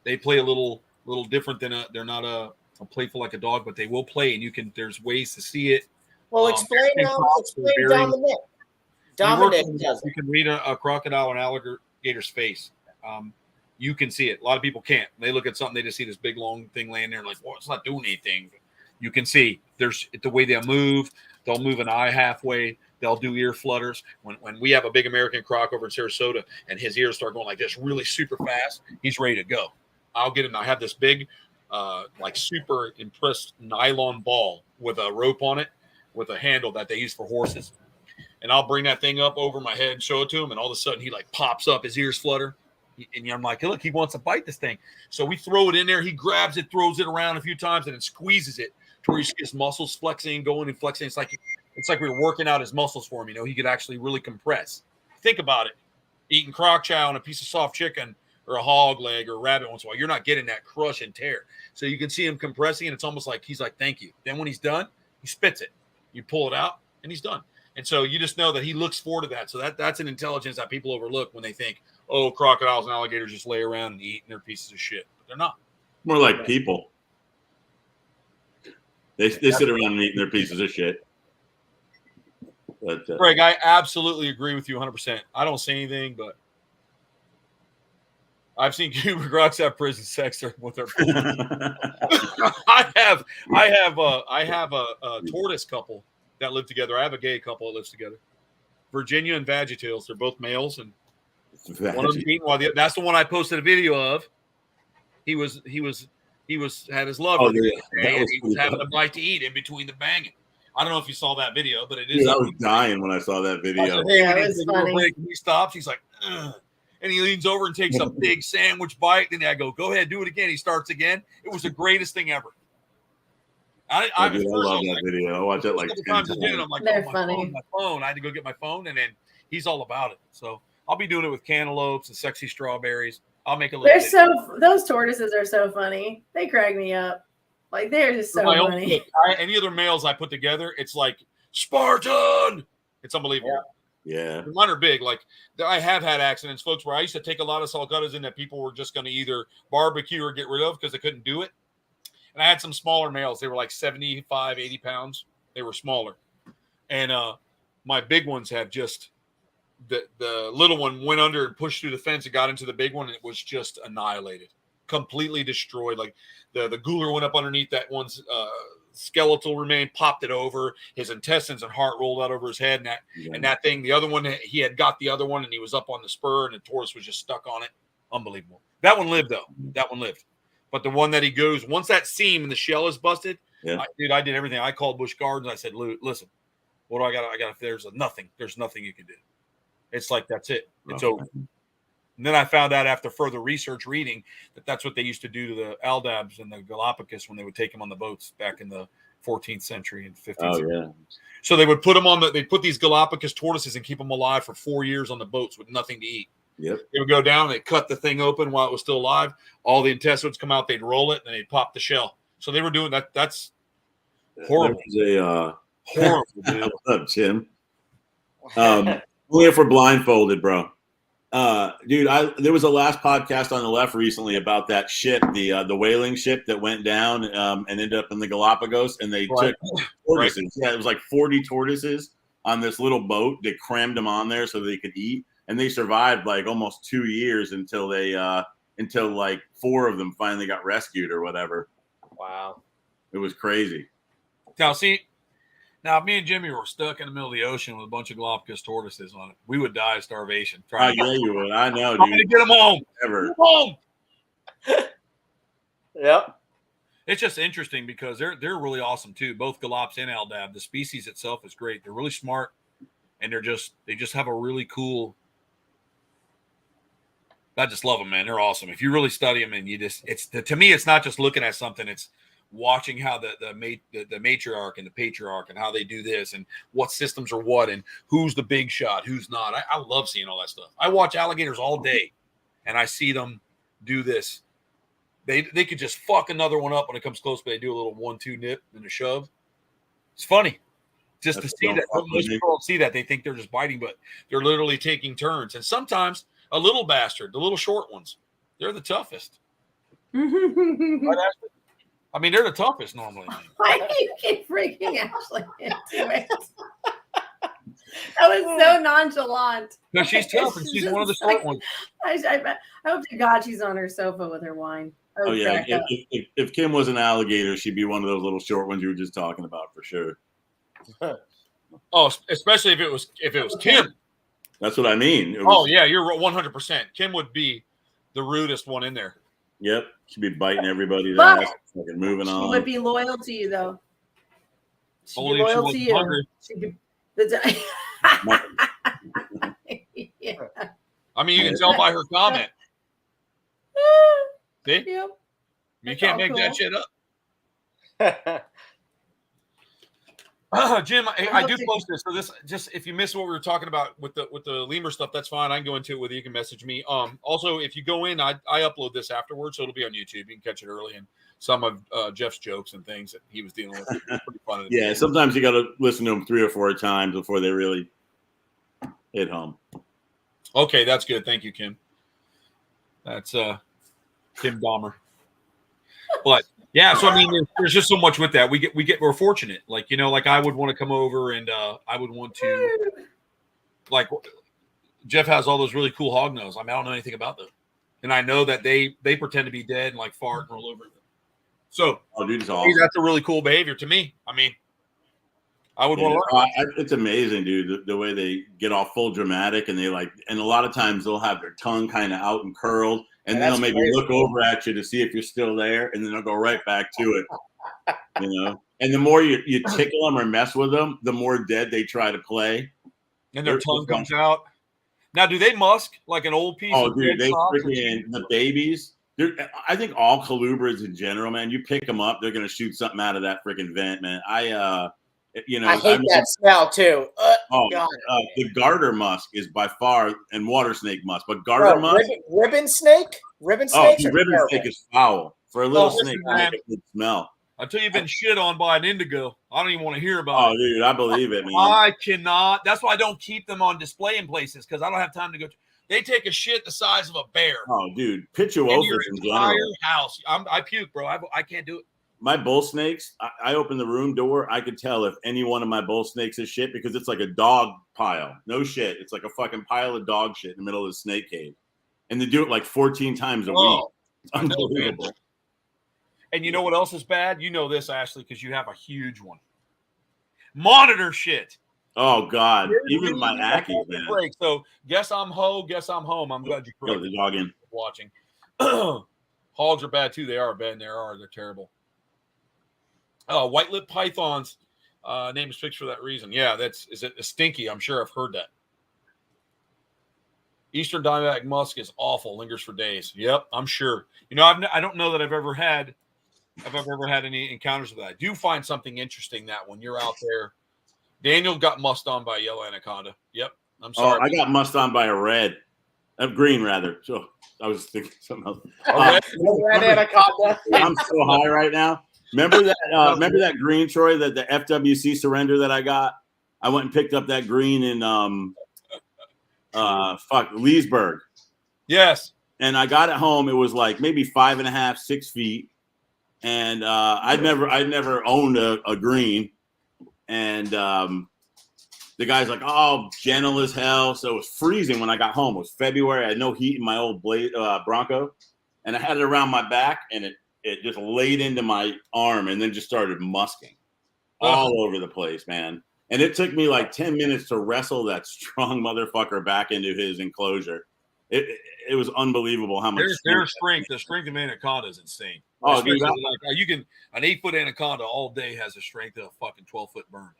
They play a little different than they're not a playful like a dog, but they will play, and there's ways to see it. Well, explain Dominic. Dominic does it. You can read a crocodile and alligator's face. You can see it. A lot of people can't. They look at something, they just see this big long thing laying there, and like, well, it's not doing anything. You can see there's the way they'll move. They'll move an eye halfway. They'll do ear flutters. When we have a big American croc over in Sarasota and his ears start going like this really super fast, he's ready to go. I'll get him. I have this big, like super impressed nylon ball with a rope on it with a handle that they use for horses. And I'll bring that thing up over my head and show it to him. And all of a sudden he like pops up, his ears flutter. And I'm like, hey, look, he wants to bite this thing. So we throw it in there. He grabs it, throws it around a few times, and then squeezes it to where you see his muscles flexing, going and flexing. It's like we were working out his muscles for him. You know, he could actually really compress. Think about it. Eating croc chow and a piece of soft chicken or a hog leg or a rabbit once in a while, you're not getting that crush and tear. So you can see him compressing, and it's almost like he's like, thank you. Then when he's done, he spits it. You pull it out, and he's done. And so you just know that he looks forward to that. So that's an intelligence that people overlook when they think, oh, crocodiles and alligators just lay around and eat and they're pieces of shit. But they're not. More like people. They sit around and eating their pieces of shit. But, Greg, I absolutely agree with you 100%. I don't say anything, but I've seen Cuban Crocs have prison sex with their. I have a tortoise couple that live together. I have a gay couple that lives together. Virginia and Vagitails. They're both males, and one of them eating while that's the one I posted a video of. He had his lover. He was having a bite to eat in between the banging. I don't know if you saw that video, but it is. Dude, I was dying when I saw that video. Said, hey, yeah, it was funny. Break, he stops. He's like, ugh. And he leans over and takes a big sandwich bite. And I go ago ahead, do it again. He starts again. It was the greatest thing ever. I love that video. I watch it like 10 times. I'm like, they're funny. My phone. I had to go get my phone, and then he's all about it. So I'll be doing it with cantaloupes and sexy strawberries. I'll make a little. Those tortoises are so funny. They crack me up. Like they're just so funny. Any other males I put together, it's like Spartan. It's unbelievable. Yeah. Mine are big. Like I have had accidents, folks, where I used to take a lot of sulcatas in that people were just going to either barbecue or get rid of because they couldn't do it. And I had some smaller males. They were like 75, 80 pounds. They were smaller. And my big ones have just the little one went under and pushed through the fence and got into the big one, and it was just annihilated, completely destroyed. Like the gooler went up underneath that one's skeletal remain, popped it over. His intestines and heart rolled out over his head, and that thing, the other one, he had got the other one, and he was up on the spur, and the tortoise was just stuck on it. Unbelievable. That one lived, though. That one lived. But the one that he goes, once that seam and the shell is busted, I did everything. I called Busch Gardens. I said, listen, what do I got? There's nothing you can do. It's like, that's it. It's over. And then I found out after further research, reading, that that's what they used to do to the Aldabs and the Galapagos when they would take them on the boats back in the 14th century and 15th century. Yeah. So they would put them they'd put these Galapagos tortoises and keep them alive for 4 years on the boats with nothing to eat. Yep. They would go down, they'd cut the thing open while it was still alive. All the intestines come out, they'd roll it, and they'd pop the shell. So they were doing that. That's horrible. Horrible. Dude. What's up, Jim? Only if we're blindfolded, bro. Dude, there was a last podcast on the left recently about that ship, the whaling ship that went down and ended up in the Galapagos, and they took tortoises. Right. Yeah, it was like 40 tortoises on this little boat. They crammed them on there so they could eat, and they survived like almost 2 years until like 4 of them finally got rescued or whatever. Wow, it was crazy. Now, if me and Jimmy were stuck in the middle of the ocean with a bunch of Galapagos tortoises on it, we would die of starvation. Yeah, you would. I know, dude. I'm going to get them home. Ever. Get them home. Yep. It's just interesting because they're really awesome, too. Both Galaps and Aldab. The species itself is great. They're really smart, and they just have a really cool – I just love them, man. They're awesome. If you really study them, and to me, it's not just looking at something. It's watching how the matriarch and the patriarch and how they do this and what systems are what and who's the big shot, who's not. I love seeing all that stuff. I watch alligators all day, and I see them do this. They could just fuck another one up when it comes close, but they do a little 1-2 nip and a shove. It's funny just to see that. Most people don't see that. They think they're just biting, but they're literally taking turns. And sometimes a little bastard, the little short ones, they're the toughest. I mean, they're the toughest normally. Why do you keep freaking Ashley into it? That was so nonchalant. No, she's tough, and she's one of the short ones. I hope to God she's on her sofa with her wine. Oh yeah, if Kim was an alligator, she'd be one of those little short ones you were just talking about for sure. Oh, especially if it was Kim. That's what I mean. Yeah, you're 100%. Kim would be the rudest one in there. Yep, she'd be biting everybody's ass, fucking moving on. She would be loyal to you, though. She'd Only be loyal to you. Hungry. Yeah. I mean, you can tell by her comment. See? Yep. You can't make that shit up. Jim, I do post this. So this, just if you missed what we were talking about with the lemur stuff, that's fine. I can go into it with you. You can message me. Also, if you go in, I upload this afterwards, so it'll be on YouTube. You can catch it early, and some of Jeff's jokes and things that he was dealing with. It was pretty fun. Yeah, sometimes you got to listen to them 3 or 4 times before they really hit home. Okay, that's good. Thank you, Kim. That's Kim Dahmer. But Yeah, so I mean, there's just so much with that. We're fortunate. Like like I would want to come over and I would want to like Jeff has all those really cool hog nose. I mean, I don't know anything about them, and I know that they pretend to be dead and like fart and roll over. So, dude, it's awesome. That's a really cool behavior to me. I mean, I would want to learn. It's amazing, dude, the way they get all full dramatic and and a lot of times they'll have their tongue kind of out and curled, and then they'll maybe look over at you to see if you're still there, and then they'll go right back to it. And the more you tickle them or mess with them, the more dead they try to play. And their tongue comes out. Now, do they musk like an old piece? Oh, dude, they freaking the babies. I think all colubrids in general, man. You pick them up, they're gonna shoot something out of that freaking vent, man. I hate that smell too. God. The garter musk is by far, and water snake musk, but garter musk, ribbon snake. Ribbon snakes. Ribbon snake is foul for a little snake. It can smell. Until you've been shit on by an indigo, I don't even want to hear about it. Oh, dude, I believe it, man. I cannot. That's why I don't keep them on display in places because I don't have time to go. They take a shit the size of a bear. Oh, dude, pituophis in general. House. I puke, bro. I can't do it. My bull snakes, I open the room door. I could tell if any one of my bull snakes is shit because it's like a dog pile. No shit. It's like a fucking pile of dog shit in the middle of the snake cave. And they do it like 14 times a week. It's unbelievable. And you know what else is bad? You know this, Ashley, because you have a huge one. Monitor shit. Oh, God. Even my Ackies, man. So, guess I'm home. I'm glad you put the dog in. Watching. Hogs are bad, too. They are bad. They're terrible. White-lipped pythons. Name is fixed for that reason. Yeah, is it stinky? I'm sure I've heard that. Eastern diamondback musk is awful. Lingers for days. Yep, I'm sure. I don't know that I've ever had any encounters with that. I do find something interesting that when you're out there, Daniel got musked on by a yellow anaconda. Yep, I'm sorry. I got musked on by a green rather. So I was thinking something else. Red anaconda. I'm so high right now. Remember that green, Troy, that the FWC surrender that I got? I went and picked up that green in Leesburg. Yes. And I got it home. It was like maybe 5.5, 6 feet. And I'd never owned a green. And the guy's like, oh, gentle as hell. So it was freezing when I got home. It was February. I had no heat in my old Bronco. And I had it around my back, and it just laid into my arm and then just started musking all over the place, man. And it took me like 10 minutes to wrestle that strong motherfucker back into his enclosure. It was unbelievable how much their strength. The strength of anaconda is insane. Oh, dude, an 8-foot anaconda all day has the strength of a fucking 12-foot burn.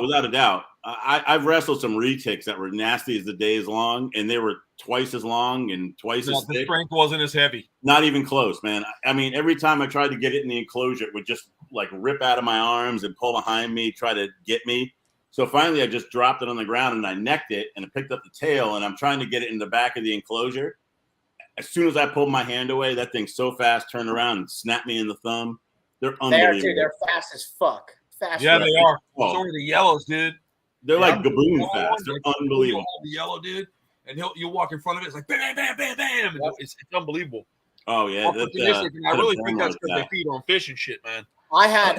Without a doubt. I've wrestled some retics that were nasty as the day is long, and they were twice as long and twice as thick. The strength wasn't as heavy. Not even close, man. I mean, every time I tried to get it in the enclosure, it would just like rip out of my arms and pull behind me, try to get me. So finally, I just dropped it on the ground and I necked it and I picked up the tail and I'm trying to get it in the back of the enclosure. As soon as I pulled my hand away, that thing so fast turned around and snapped me in the thumb. They're unbelievable. They're fast as fuck. They are. So are the yellows, dude. They're like gaboon fast. They're unbelievable. The yellow, dude. And you'll walk in front of it. It's like bam, bam, bam, bam. Yep. It's unbelievable. Oh yeah. I really think that's because they feed on fish and shit, man. I had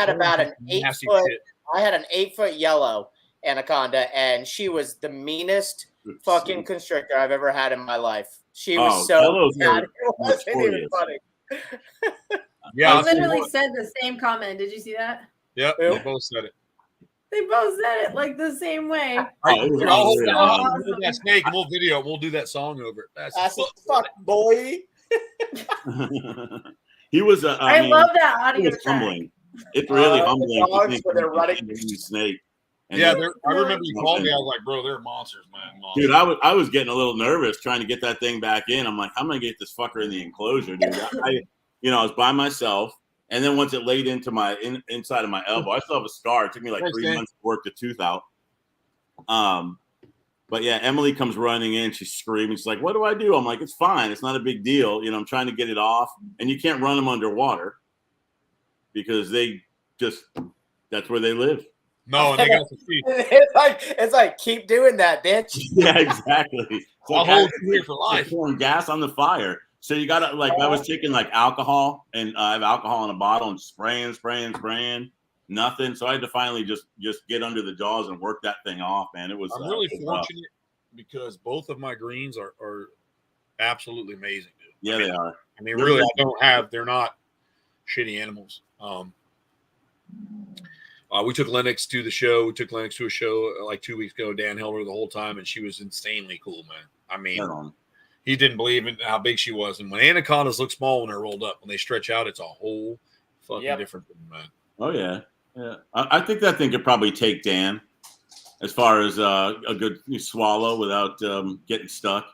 about an 8-foot. I had an 8-foot yellow anaconda, and she was the meanest fucking constrictor I've ever had in my life. She was so bad. It wasn't even funny. Yeah, I literally said the same comment. Did you see that? Yep, they both said it. They both said it like the same way. I'll hold that snake and we'll do that song over it. That's fuck, boy. He was I love that audio. Humbling. It's really humbling. Dogs where they're running. Snake. And I remember you called me. I was like, bro, they're monsters, man. Dude, I was getting a little nervous trying to get that thing back in. I'm like, I'm gonna get this fucker in the enclosure, dude. I was by myself, and then once it laid into my inside of my elbow, I still have a scar. It took me like 3 months to work the tooth out. But yeah, Emily comes running in. She's screaming. She's like, "What do I do?" I'm like, "It's fine. It's not a big deal. I'm trying to get it off, and you can't run them underwater because that's where they live." No, they got the feet. It's like keep doing that, bitch. Yeah, exactly. I'll hold you here for life. Pouring gas on the fire. So you gotta I was taking like alcohol, and I have alcohol in a bottle and spraying, nothing. So I had to finally just get under the jaws and work that thing off, man. It was. I'm really fortunate because both of my greens are absolutely amazing, dude. Yeah, they are. I mean, really, they're not shitty animals. We took Lennox to the show. We took Lennox to a show like 2 weeks ago. Dan held her the whole time, and she was insanely cool, man. I mean, he didn't believe in how big she was. And when anacondas look small when they're rolled up, when they stretch out, it's a whole fucking different thing, man. Oh, yeah. Yeah. I think that thing could probably take Dan as far as a good swallow without getting stuck.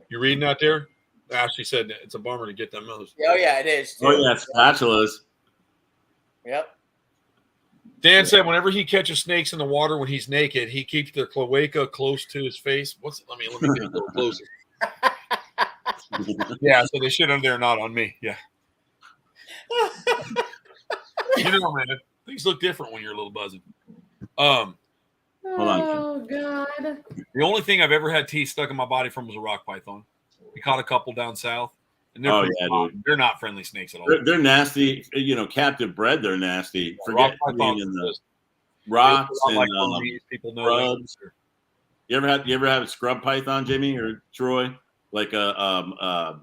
You reading that there? Ashley said it's a bummer to get them those. Oh, yeah, it is. Too. Oh, yeah, spatulas. Yep. Dan said whenever he catches snakes in the water when he's naked, he keeps the cloaca close to his face. Let me get a little closer. Yeah, so they shit under there, not on me. Yeah. You know, man, things look different when you're a little buzzing. Hold on. Oh, God. The only thing I've ever had teeth stuck in my body from was a rock python. We caught a couple down south. And dude. They're not friendly snakes at all. They're nasty. Captive bred, they're nasty. Forget being in the rocks and like people know scrubs. You ever have a scrub python, Jimmy or Troy? Like a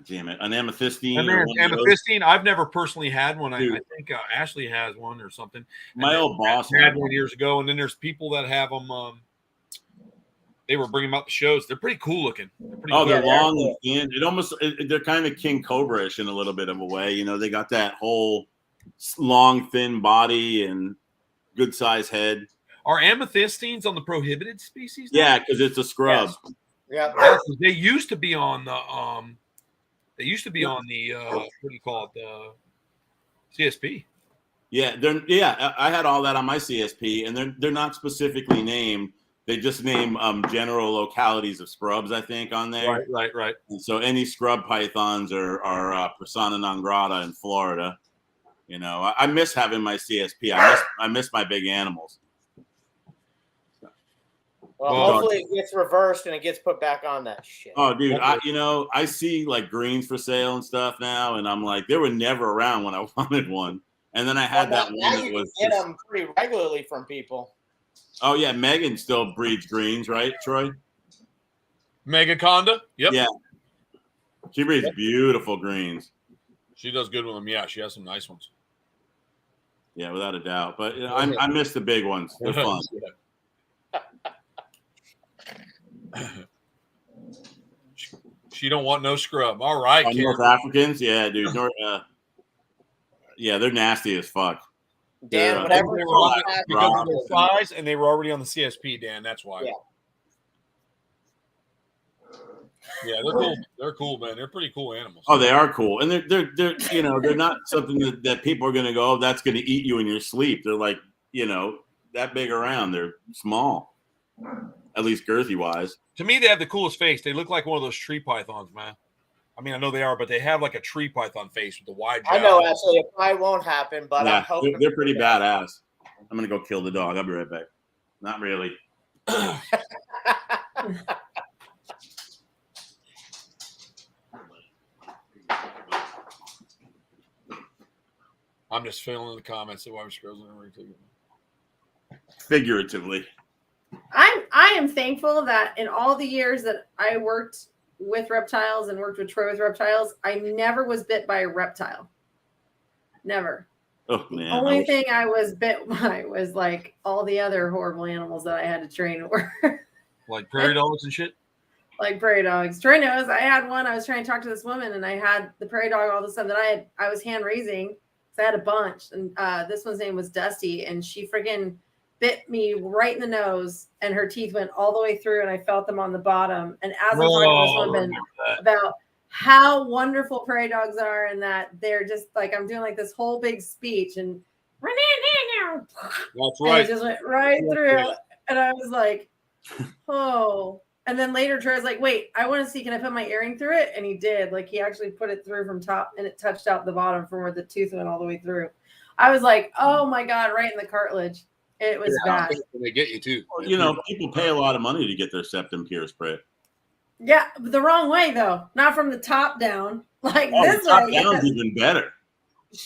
damn it, an amethystine. Amethystine. I've never personally had one. I think Ashley has one or something. My old boss had one years ago, and then there's people that have them. They were bringing them out the shows. They're pretty cool looking. They're long and thin. They're kind of king cobra-ish in a little bit of a way. They got that whole long, thin body and good size head. Are amethystines on the prohibited species? Yeah, because it's a scrub. Yes. Yeah. They used to be on the what do you call it? The CSP. Yeah, I had all that on my CSP, and they're not specifically named. They just name general localities of scrubs, I think, on there. Right. And so any scrub pythons are persona non grata in Florida. I miss having my CSP. I miss my big animals. Well, hopefully it gets reversed and it gets put back on that shit. Oh, dude, I see like greens for sale and stuff now, and I'm like, they were never around when I wanted one. And then I had that one that was get them pretty regularly from people. Oh yeah, Megan still breeds greens, right, Troy? Megaconda? Yep. Yeah. She breeds beautiful greens. She does good with them. Yeah, she has some nice ones. Yeah, without a doubt. But I miss the big ones. They're fun. She don't want no scrub. All right, North Africans, yeah, dude. Yeah, they're nasty as fuck. Dan, whatever because of their size, and they were already on the CSP. Dan, that's why. Yeah, they're cool. They're cool, man. They're pretty cool animals. Oh, they are cool, and they're they're not something that people are going to go, oh, that's going to eat you in your sleep. They're like that big around. They're small, at least girthy wise. To me, they have the coolest face. They look like one of those tree pythons, man. I mean, I know they are, but they have like a tree python face with the wide jaw. I know, actually, it probably won't happen, but I'm hoping they're pretty badass. I'm gonna go kill the dog. I'll be right back. Not really. I'm just filling in the comments. So why was scrolling? Figuratively. I am thankful that in all the years that I worked with reptiles and worked with Troy with reptiles, I never was bit by a reptile. Never. Oh man. The only thing I was bit by was like all the other horrible animals that I had to train were like prairie dogs and shit. Like prairie dogs. Troy knows I had one. I was trying to talk to this woman, and I had the prairie dog, all the stuff that I was hand raising. So I had a bunch, and this one's name was Dusty, and she friggin' bit me right in the nose, and her teeth went all the way through, and I felt them on the bottom. And as I'm talking to this woman about how wonderful prairie dogs are, and that they're just like, I'm doing like this whole big speech, and that's right. And it just went right through, and I was like, oh. And then later, Troy's like, wait, I want to see, can I put my earring through it? And he did. Like, he actually put it through from top, and it touched out the bottom from where the tooth went all the way through. I was like, oh my God, right in the cartilage. It was bad. They get you too. Well, you know, people pay a lot of money to get their septum pierced, Britt. Yeah, the wrong way though. Not from the top down. Like this top way. down's even better.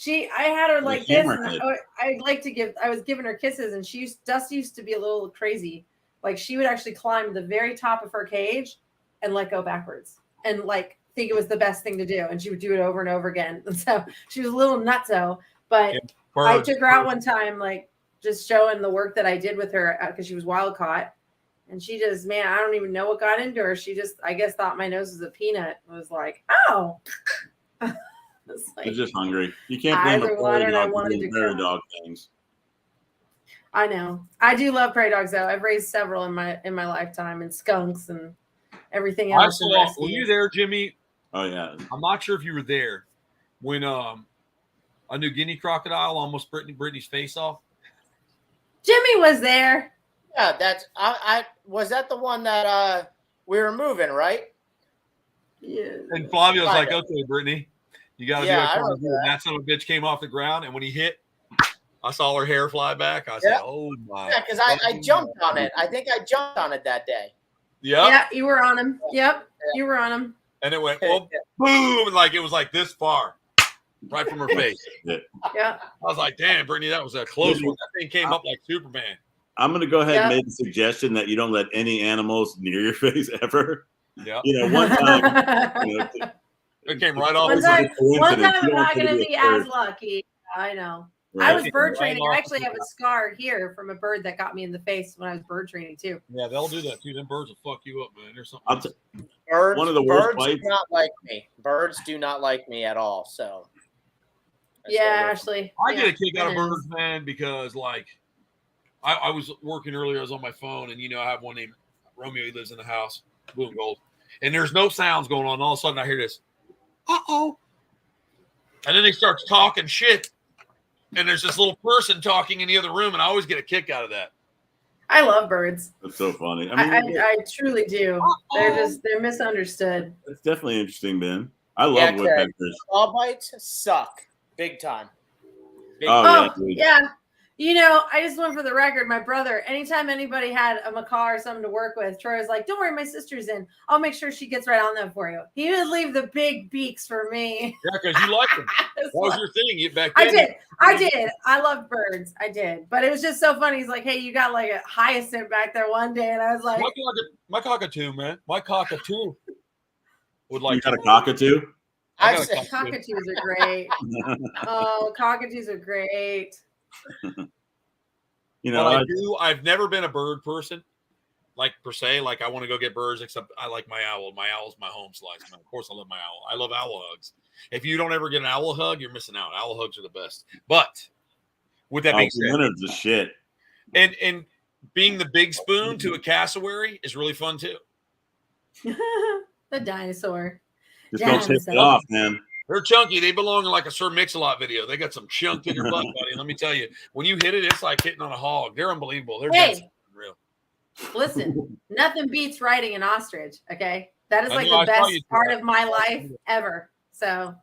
I had her like this, and hammerhead. I was giving her kisses, and Dusty used to be a little crazy. Like she would actually climb the very top of her cage and like go backwards and like think it was the best thing to do. And she would do it over and over again. And so she was a little nutso, but I took her out one time, like just showing the work that I did with her because she was wild caught. And she just, man, I don't even know what got into her. She just, I guess, thought my nose was a peanut. It was like, oh. They're just hungry. You can't blame a prairie dog for doing prairie dog things. I know. I do love prairie dogs, though. I've raised several in my lifetime, and skunks and everything else. Were you there, Jimmy? Oh yeah. I'm not sure if you were there when a New Guinea crocodile almost Brittany's face off. Jimmy was there. Yeah, that's I was that the one that we were moving, right? Yeah. And Flavio was like, "Okay, Brittany, you got to do it." That. That son of a bitch came off the ground, and when he hit, I saw her hair fly back. I said, "Oh my!" Yeah, because I jumped on it. I think I jumped on it that day. Yep. Yeah, you were on him. Yep, you were on him. And it went boom, and like it was like this far, right from her face. Yeah. I was like, "Damn, Brittany, that was a close one. That thing came up like Superman." I'm going to go ahead and make a suggestion that you don't let any animals near your face ever. Yeah. You know, one time, it came right off. One time I'm not going to be as lucky. I know. Right. I was bird training. I actually have a scar here from a bird that got me in the face when I was bird training too. Yeah, they'll do that too. Them birds will fuck you up, man. There's something. One of the worst bites. Do not like me. Birds do not like me at all. So. Yeah, Ashley. I get a kick out of birds, man, because like. I was working earlier. I was on my phone, and I have one named Romeo. He lives in the house, blue and gold, and there's no sounds going on. And all of a sudden, I hear this, and then he starts talking shit, and there's this little person talking in the other room, and I always get a kick out of that. I love birds. That's so funny. I truly do. They're misunderstood. It's definitely interesting, Ben. I love woodpeckers. Claw bites suck big time. Yeah. I just went for the record. My brother, anytime anybody had a macaw or something to work with, Troy was like, "Don't worry, my sister's in. I'll make sure she gets right on them for you." He would leave the big beaks for me. Yeah, because you like them. What was your thing? You back then? I did. I love birds. I did. But it was just so funny. He's like, "Hey, you got like a hyacinth back there one day," and I was like, "My cockatoo, man. My cockatoo would like." You got a cockatoo? Cockatoos are great. Oh, cockatoos are great. I've never been a bird person, like per se. Like I want to go get birds, except I like my owl. My owl's my home slice. Man, of course, I love my owl. I love owl hugs. If you don't ever get an owl hug, you're missing out. Owl hugs are the best. But with that being said, Leonard's the shit. And being the big spoon to a cassowary is really fun too. The dinosaur. Just don't tip it off, man. They're chunky. They belong in like a Sir Mix-a-Lot video. They got some chunk in your butt, buddy. Let me tell you, when you hit it, it's like hitting on a hog. They're unbelievable. They're real. Listen, nothing beats riding an ostrich. Okay, that is like the best part of my life ever. So,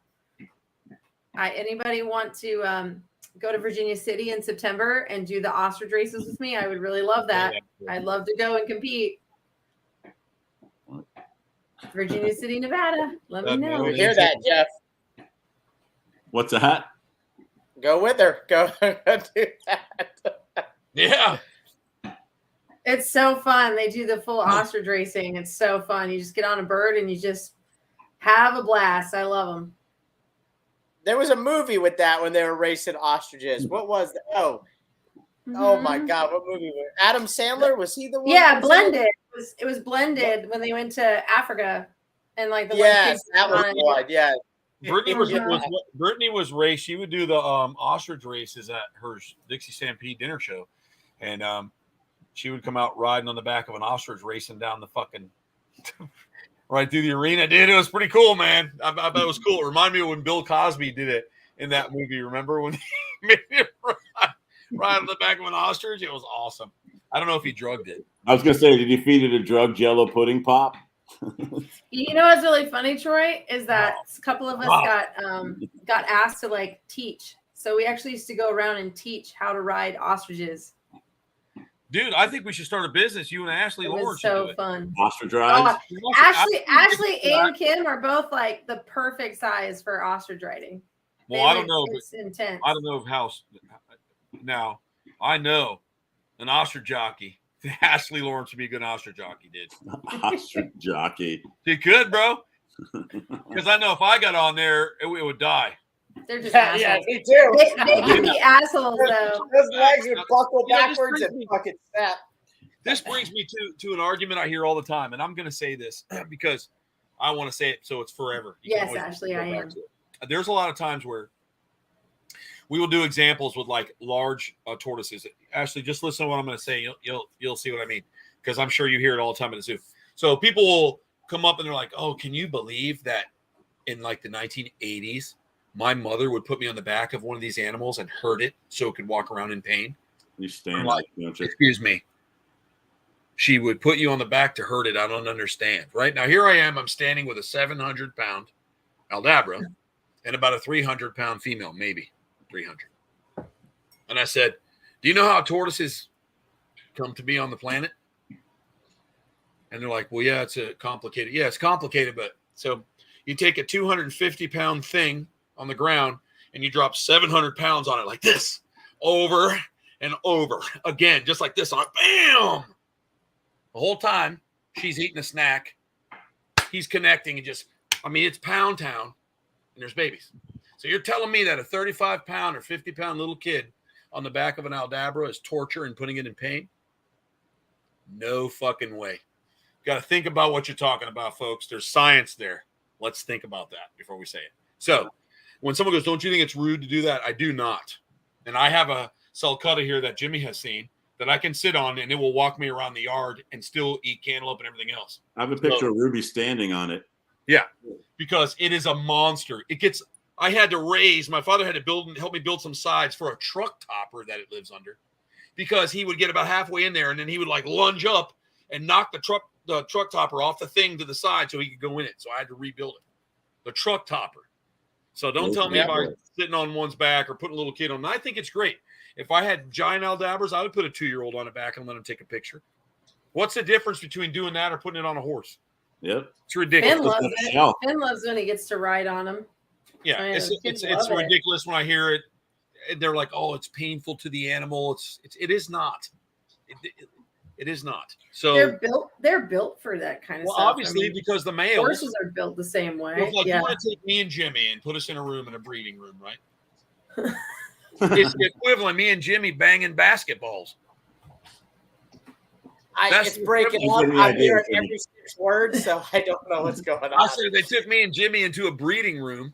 anybody want to go to Virginia City in September and do the ostrich races with me? I would really love that. I'd love to go and compete. Virginia City, Nevada. Let me know. We hear that, Jeff. What's that? Go with her. Go do that. Yeah. It's so fun. They do the full ostrich racing. It's so fun. You just get on a bird and you just have a blast. I love them. There was a movie with that when they were racing ostriches. What was that? Oh my God. What movie was it? Adam Sandler? Was he the one? Yeah, Blended. It was Blended when they went to Africa and like the that was one. Yeah. Brittany was raced. She would do the ostrich races at her Dixie Stampede dinner show, and she would come out riding on the back of an ostrich, racing down the fucking right through the arena. Dude, it was pretty cool, man. I bet it was cool. It reminded me of when Bill Cosby did it in that movie. Remember when he made it ride on the back of an ostrich? It was awesome. I don't know if he drugged it. I was gonna say, did you feed it a drug Jello pudding pop? You know what's really funny, Troy, is that a couple of us got asked to like teach. So we actually used to go around and teach how to ride ostriches. Dude, I think we should start a business. You and Ashley It Lauren was should do so it. fun. Ostrich rides. Ashley and Kim are both like the perfect size for ostrich riding. Well, I don't know, it's intense. I don't know how. Now, I know an ostrich jockey. Ashley Lawrence would be a good ostrich jockey, dude. Ostrich jockey. He could, bro. Because I know if I got on there, it would die. They're just Yeah, assholes. me too. They can be assholes though. Those legs would buckle Yeah, backwards and fucking snap. This brings me to an argument I hear all the time, and I'm going to say this because I want to say it so it's forever. You can Yes, always Ashley, go I back am. to it. There's a lot of times where we will do examples with like large tortoises. Ashley, just listen to what I'm going to say. You'll see what I mean, because I'm sure you hear it all the time at the zoo. So people will come up and they're like, "Oh, can you believe that in like the 1980s, my mother would put me on the back of one of these animals and hurt it so it could walk around in pain?" You stand like, don't you? excuse me. She would put you on the back to hurt it. I don't understand. Right now, here I am. I'm standing with a 700-pound Aldabra and about a 300-pound female, maybe 300. And I said, "Do you know how tortoises come to be on the planet?" And they're like, "Well, yeah, it's complicated." Yeah, it's complicated, but so you take a 250-pound thing on the ground and you drop 700 pounds on it like this, over and over again, just like this on it. Bam! The whole time she's eating a snack, he's connecting and just, I mean, it's pound town and there's babies. So you're telling me that a 35-pound or 50-pound little kid on the back of an Aldabra is torture and putting it in pain? No fucking way. Got to think about what you're talking about, folks. There's science there. Let's think about that before we say it. So when someone goes, "Don't you think it's rude to do that?" I do not. And I have a sulcata here that Jimmy has seen that I can sit on and it will walk me around the yard and still eat cantaloupe and everything else. I have a picture of Ruby standing on it. Yeah, because it is a monster. I had to raise, my father had to help me build some sides for a truck topper that it lives under, because he would get about halfway in there and then he would like lunge up and knock the truck topper off the thing to the side so he could go in it. So I had to rebuild it. The truck topper. So don't tell me about sitting on one's back or putting a little kid on. I think it's great. If I had giant Aldabras, I would put a 2-year-old on the back and let him take a picture. What's the difference between doing that or putting it on a horse? Yep. It's ridiculous. Finn loves it. Finn loves when he gets to ride on him. Yeah, I know, it's ridiculous when I hear it. They're like, "Oh, it's painful to the animal." It is not. It is not. So they're built for that kind of stuff. Obviously, because the males horses are built the same way. Like, you want to take me and Jimmy and put us in a breeding room, right? It's the equivalent of me and Jimmy banging basketballs. It's breaking up. I'm hearing every 6 word, so I don't know what's going on. I said if they took me and Jimmy into a breeding room,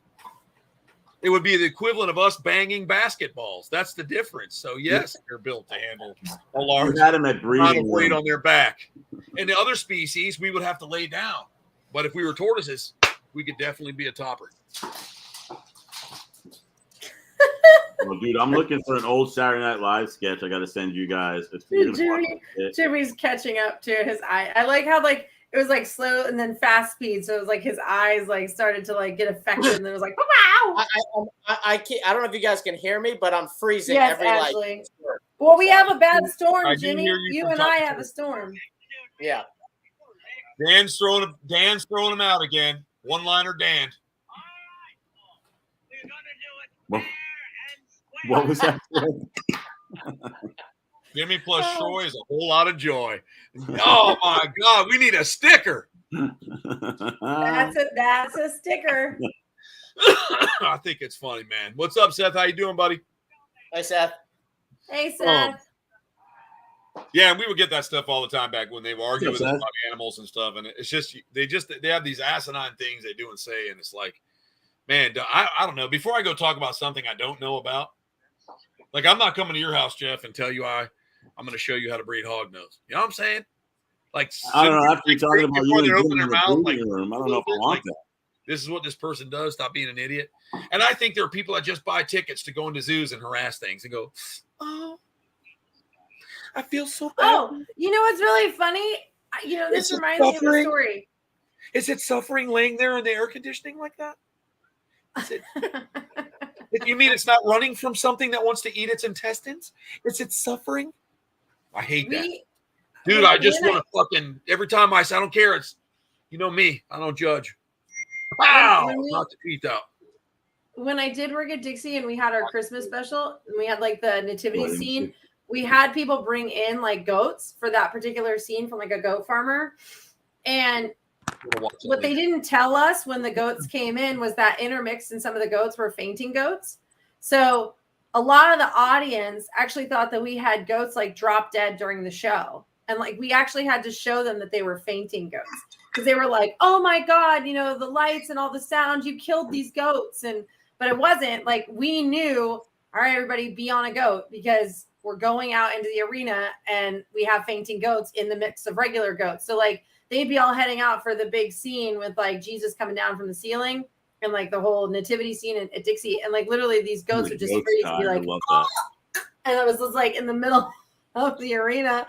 it would be the equivalent of us banging basketballs. That's the difference. So yes, they're built to handle a large amount of weight on their back. And the other species, we would have to lay down. But if we were tortoises, we could definitely be a topper. Well, dude, I'm looking for an old Saturday Night Live sketch. I got to send you guys. Jimmy's catching up to his eye. I like how it was like slow and then fast speed. So it was like his eyes like started to like get affected, and then it was like, wow. I can't. I don't know if you guys can hear me, but I'm freezing Ashley. Well, we have a bad storm, Jimmy. You and I have a storm. Yeah. Dan's throwing him out again. One-liner Dan. What was that? Jimmy plus Troy is a whole lot of joy. Oh my God, we need a sticker. That's a sticker. I think it's funny, man. What's up, Seth? How you doing, buddy? Hi, Seth. Hey, Seth. Yeah, we would get that stuff all the time back when they were arguing with us about animals and stuff. And it's just they have these asinine things they do and say, and it's like, man, I don't know. Before I go talk about something I don't know about, like I'm not coming to your house, Jeff, and tell you I'm going to show you how to breed hog nose. You know what I'm saying? Like, I don't know. After you're talking about you they open their mouth, like, room, I don't know if I want that. This is what this person does. Stop being an idiot. And I think there are people that just buy tickets to go into zoos and harass things and go, "Oh, I feel so bad." Oh, you know what's really funny? This reminds me of a story. Is it suffering laying there in the air conditioning like that? You mean it's not running from something that wants to eat its intestines? Is it suffering? I hate that. Dude, I just want to fucking, every time I say, I don't care. It's, you know me, I don't judge. Wow, not the teeth out. When I did work at Dixie and we had our Christmas special, and we had like the nativity scene, we had people bring in like goats for that particular scene from like a goat farmer. And what they didn't tell us when the goats came in was that intermixed in some of the goats were fainting goats. So a lot of the audience actually thought that we had goats like drop dead during the show. And like we actually had to show them that they were fainting goats because they were like, oh my God, you know, the lights and all the sound, you killed these goats. But it wasn't like we knew, all right, everybody be on a goat because we're going out into the arena and we have fainting goats in the mix of regular goats. So like they'd be all heading out for the big scene with like Jesus coming down from the ceiling and like the whole nativity scene at Dixie. And like literally these goats would just freeze and be like, oh! And it was just like in the middle of the arena.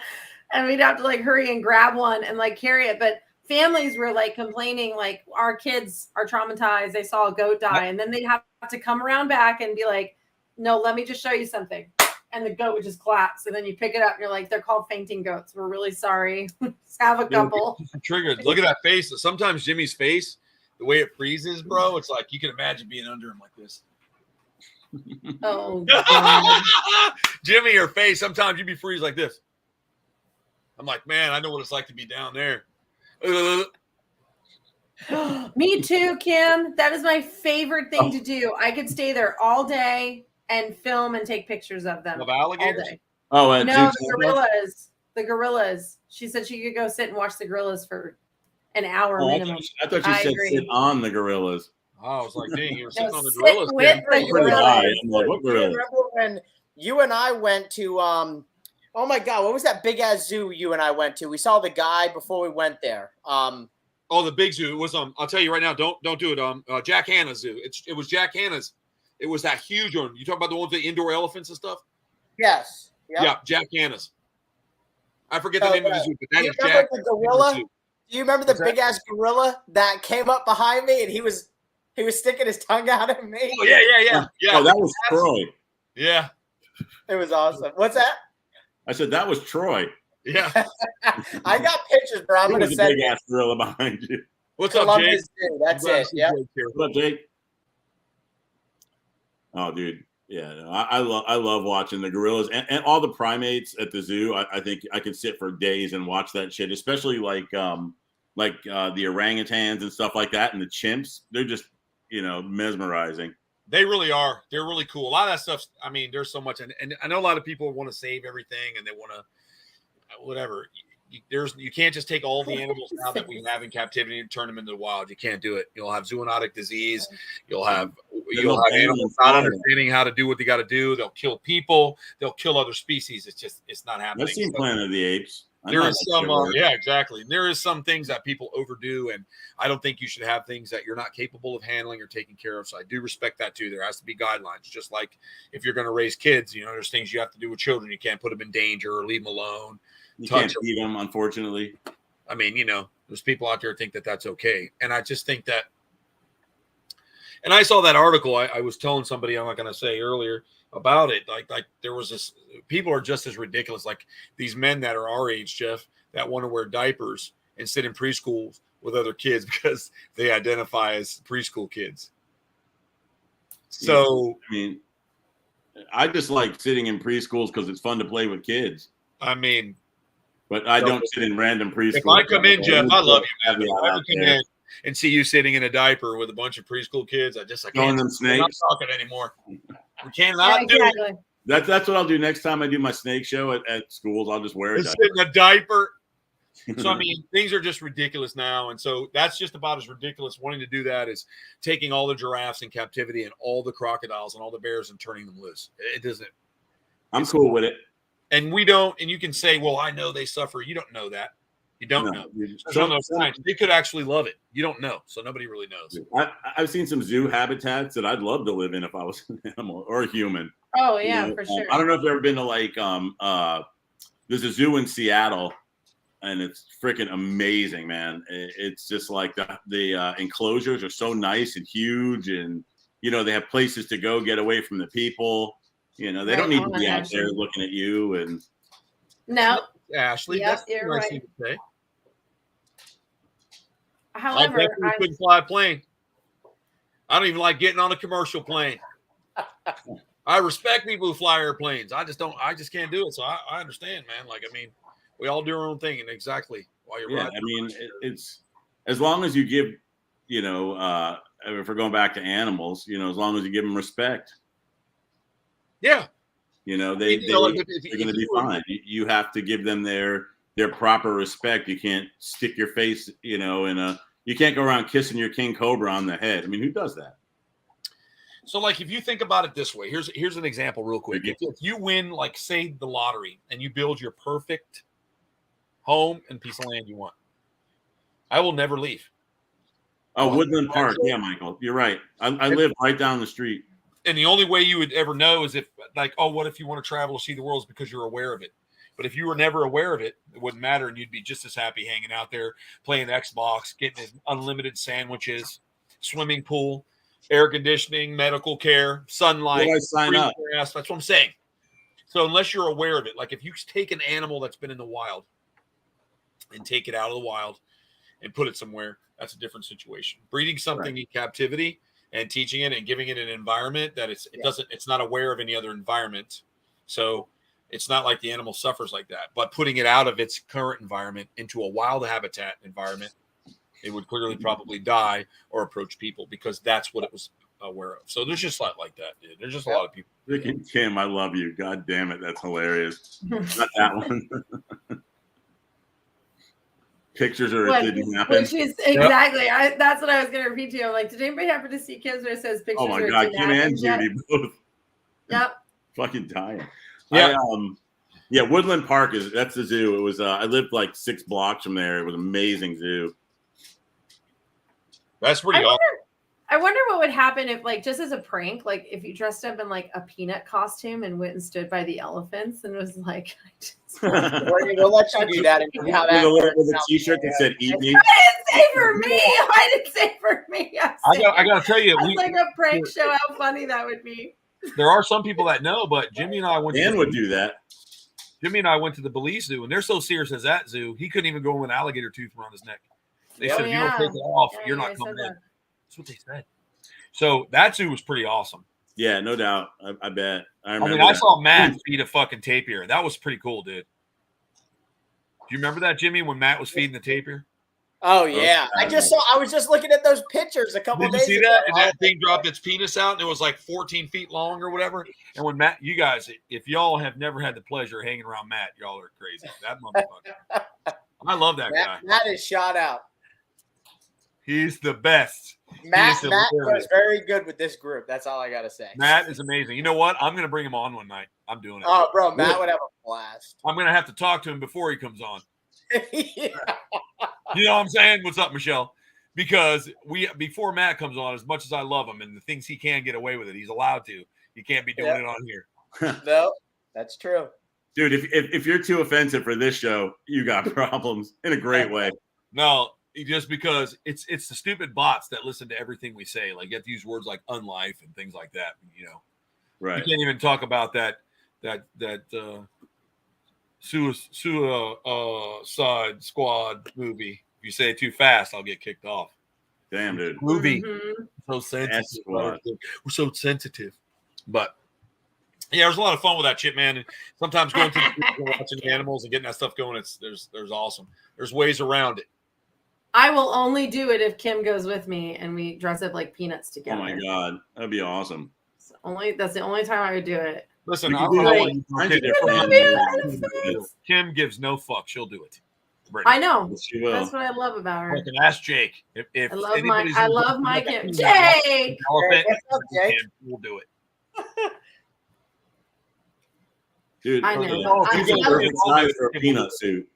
And we'd have to like hurry and grab one and like carry it. But families were like complaining, like our kids are traumatized. They saw a goat die. And then they'd have to come around back and be like, no, let me just show you something. And the goat would just collapse. And then you pick it up and you're like, they're called fainting goats. We're really sorry. Just have a couple. Triggered. Look at that face. Sometimes Jimmy's face, the way it freezes, bro, it's like you can imagine being under him like this. Oh, God. Jimmy, your face, sometimes you be freeze like this. I'm like, man, I know what it's like to be down there. Me too, Kim. That is my favorite thing to do. I could stay there all day and film and take pictures of them. Of alligators? All day. Oh, no, the gorillas. The gorillas. She said she could go sit and watch the gorillas for an hour minimum. I thought you said sit on the gorillas. Oh, I was like, dang, you were sitting on the gorillas. With the gorillas. Like, what gorillas? Remember when you and I went to oh my God, what was that big ass zoo you and I went to? We saw the guy before we went there. Oh, the big zoo. It was I'll tell you right now, don't do it. Jack Hanna's zoo. It was Jack Hanna's. It was that huge one. You talk about the ones with the indoor elephants and stuff? Yes. Yep. Yeah, Jack Hanna's. I forget the name of the zoo, but that is Jack. The gorilla? Do you remember the big ass gorilla that came up behind me and he was sticking his tongue out at me? Oh, yeah. Oh, that was Troy. Yeah. It was awesome. What's that? I said that was Troy. Yeah. I got pictures, bro. I'm going to send big ass gorilla behind you. What's up, Jake? That's it. Yeah. What's up, Jake? Oh, dude. Yeah, no, I love watching the gorillas and all the primates at the zoo. I think I could sit for days and watch that shit, especially like the orangutans and stuff like that and the chimps. They're just, mesmerizing. They really are. They're really cool. A lot of that stuff, I mean, there's so much. And I know a lot of people want to save everything and they want to, whatever. You can't just take all the animals now that we have in captivity and turn them into the wild. You can't do it. You'll have zoonotic disease. You'll have animals not understanding how to do what they got to do. They'll kill people. They'll kill other species. It's not happening. I've seen Planet of the Apes. There is some, yeah, exactly. And there is some things that people overdo, and I don't think you should have things that you're not capable of handling or taking care of. So I do respect that too. There has to be guidelines, just like if you're going to raise kids, there's things you have to do with children. You can't put them in danger or leave them alone. You can't feed them, unfortunately. I mean, there's people out there think that that's okay. And I just think that, and I saw that article. I was telling somebody, I'm not going to say earlier about it. Like there was this, people are just as ridiculous. Like these men that are our age, Jeff, that want to wear diapers and sit in preschools with other kids because they identify as preschool kids. So, I mean, I just like sitting in preschools because it's fun to play with kids. I mean, but I don't sit in random preschools. If I come in, Jeff, I love you, man. If I ever come in and see you sitting in a diaper with a bunch of preschool kids, I can't. Them snakes. I'm not talking anymore. We cannot do it. That's what I'll do next time I do my snake show at schools. I'll just wear a diaper. Sit in a diaper. So, I mean, things are just ridiculous now. And so that's just about as ridiculous. Wanting to do that is taking all the giraffes in captivity and all the crocodiles and all the bears and turning them loose. It doesn't. I'm cool with it. And we don't, and you can say, well, I know they suffer. You don't know that. You don't know. They could actually love it. You don't know. So nobody really knows. I've seen some zoo habitats that I'd love to live in if I was an animal or a human. Oh, yeah, for sure. I don't know if you've ever been to there's a zoo in Seattle and it's freaking amazing, man. It's just like the enclosures are so nice and huge and, they have places to go get away from the people. They don't need to be out there looking at you. And No. Ashley. Yep, That's a you're nice right. thing to say. However, I definitely couldn't fly a plane. I don't even like getting on a commercial plane. I respect people who fly airplanes. I just can't do it. So I understand, man. Like, I mean, we all do our own thing, and exactly while you're riding. I mean, it's as long as you give, if we're going back to animals, as long as you give them respect. Yeah. They're going to be fine. You have to give them their proper respect. You can't stick your face, you can't go around kissing your king cobra on the head. I mean, who does that? So, like, if you think about it this way, here's an example real quick. If you win, like, say, the lottery, and you build your perfect home and piece of land you want, I will never leave. Oh, Woodland Park. Yeah, Michael, you're right. I live right down the street. And the only way you would ever know is if, like, oh, what if you want to travel to see the world is because you're aware of it. But if you were never aware of it, it wouldn't matter, and you'd be just as happy hanging out there, playing Xbox, getting unlimited sandwiches, swimming pool, air conditioning, medical care, sunlight. Will I sign up? That's what I'm saying. So unless you're aware of it, like if you take an animal that's been in the wild and take it out of the wild and put it somewhere, that's a different situation. Breeding something in captivity and teaching it and giving it an environment that it's not aware of any other environment. So it's not like the animal suffers like that, but putting it out of its current environment into a wild habitat environment, it would clearly probably die or approach people because that's what it was aware of. So there's just a lot like that, dude. There's just a lot of people. Rick and Kim, I love you. God damn it. That's hilarious. Not that one. Pictures or it didn't happen. Which is exactly. That's what I was going to repeat to you. I'm like, did anybody happen to see Kim's where it says pictures? Oh my God, Kim and Judy both. Yep. Fucking dying. Yeah. Woodland Park that's the zoo. It was I lived like 6 blocks from there. It was an amazing zoo. That's pretty awesome. I wonder what would happen if, like, just as a prank, like if you dressed up in like a peanut costume and went and stood by the elephants and was like, we'll let you do that. And how that with a T-shirt that said "Eat me." I didn't say for me. I didn't say for me. I got to tell you, it's like a prank show. How funny that would be. There are some people that know, but Jimmy and I went. Dan would do that. Jimmy and I went to the Belize Zoo, and they're so serious as that zoo, he couldn't even go with an alligator tooth around his neck. They said, if you don't take it off, you're not coming in. That's what they said. So that zoo was pretty awesome. Yeah, no doubt. I bet. I saw Matt feed a fucking tapir. That was pretty cool, dude. Do you remember that, Jimmy, when Matt was feeding the tapir? Oh yeah, I was just looking at those pictures a couple days ago. Did you see that? And that thing dropped its penis out, and it was like 14 feet long or whatever. And when Matt, you guys, if y'all have never had the pleasure of hanging around Matt, y'all are crazy. That motherfucker. I love that guy. Matt is shot out. He's the best. Matt was very good with this group. That's all I gotta say. Matt is amazing. You know what? I'm gonna bring him on one night. I'm doing it. Oh, bro, Matt would have a blast. I'm gonna have to talk to him before he comes on. Yeah. You know what I'm saying? What's up, Michelle? Because before Matt comes on, as much as I love him and the things he can get away with it, he's allowed to. You can't be doing it on here. No, that's true. Dude, if you're too offensive for this show, you got problems in a great way. No, just because it's the stupid bots that listen to everything we say. Like, you have to use words like unlife and things like that. You know, right? You can't even talk about that Suicide Squad movie. If you say it too fast, I'll get kicked off. Damn, dude. Movie. So sensitive. We're so sensitive. But yeah, there's a lot of fun with that shit, man. And sometimes going to the watching the animals and getting that stuff going, there's awesome. There's ways around it. I will only do it if Kim goes with me and we dress up like peanuts together. Oh my God, that'd be awesome. That's the only time I would do it. Listen, Kim gives no fuck. She'll do it. Brittany. I know. She will. That's what I love about her. Fucking ask Jake. If I love my Kim. Jake. We'll do it. Dude, I know. For a peanut suit.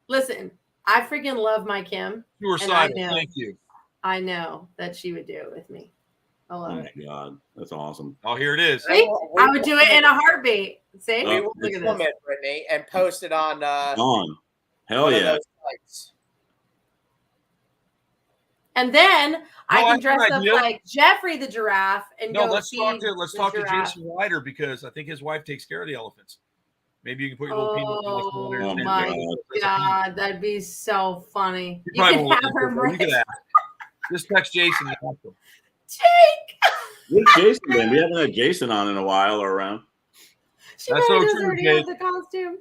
Listen, I freaking love my Kim. You were silent. Thank you. I know that she would do it with me. I love it. Oh my God, that's awesome. Oh, here it is. See? I would do it in a heartbeat. See? We will look at this, Brittany, and post it on. Hell yeah. And then I can dress up like Jeffrey the giraffe and go. Let's talk to Jason Ryder because I think his wife takes care of the elephants. Maybe you can put your little peanut sauce on there. Oh and my God, that'd be so funny. You You probably could won't have her you could ask. Just text Jason and ask him. Jake. Where's Jason been? We haven't had Jason on in a while or around. She That's probably so does true, already Jake. have the costume.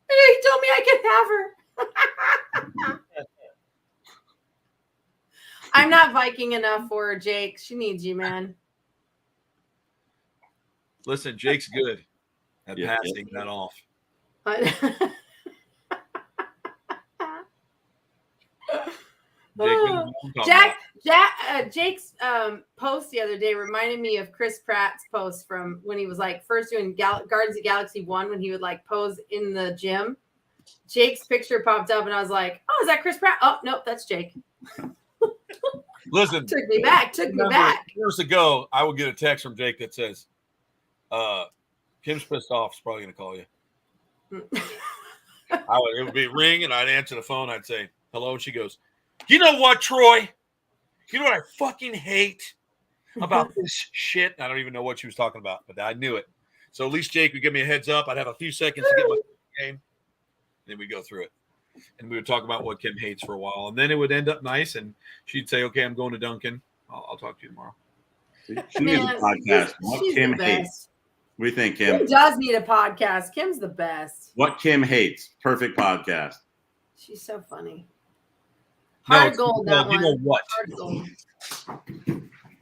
He told me I could have her. I'm not Viking enough for her, Jake. She needs you, man. Listen, Jake's good at Yeah, passing that off. Jake's post the other day reminded me of Chris Pratt's post from when he was like first doing Guardians of the Galaxy 1 when he would like pose in the gym. Jake's picture popped up and I was like, oh, is that Chris Pratt? Oh, nope, that's Jake. Listen, took me back. Years ago, I would get a text from Jake that says, Kim's pissed off. She's probably going to call you. It would be ring, and I'd answer the phone. I'd say, hello. And she goes, you know what, Troy? You know what I fucking hate about this shit? I don't even know what she was talking about, but I knew it. So at least Jake would give me a heads up. I'd have a few seconds to get my game. Then we'd go through it. And we would talk about what Kim hates for a while. And then it would end up nice. And she'd say, okay, I'm going to Duncan. I'll talk to you tomorrow. She needs a podcast. What Kim hates. What do you think, Kim? Kim does need a podcast. Kim's the best. What Kim hates. Perfect podcast. She's so funny. No, gold, that one. You know what? Hard gold.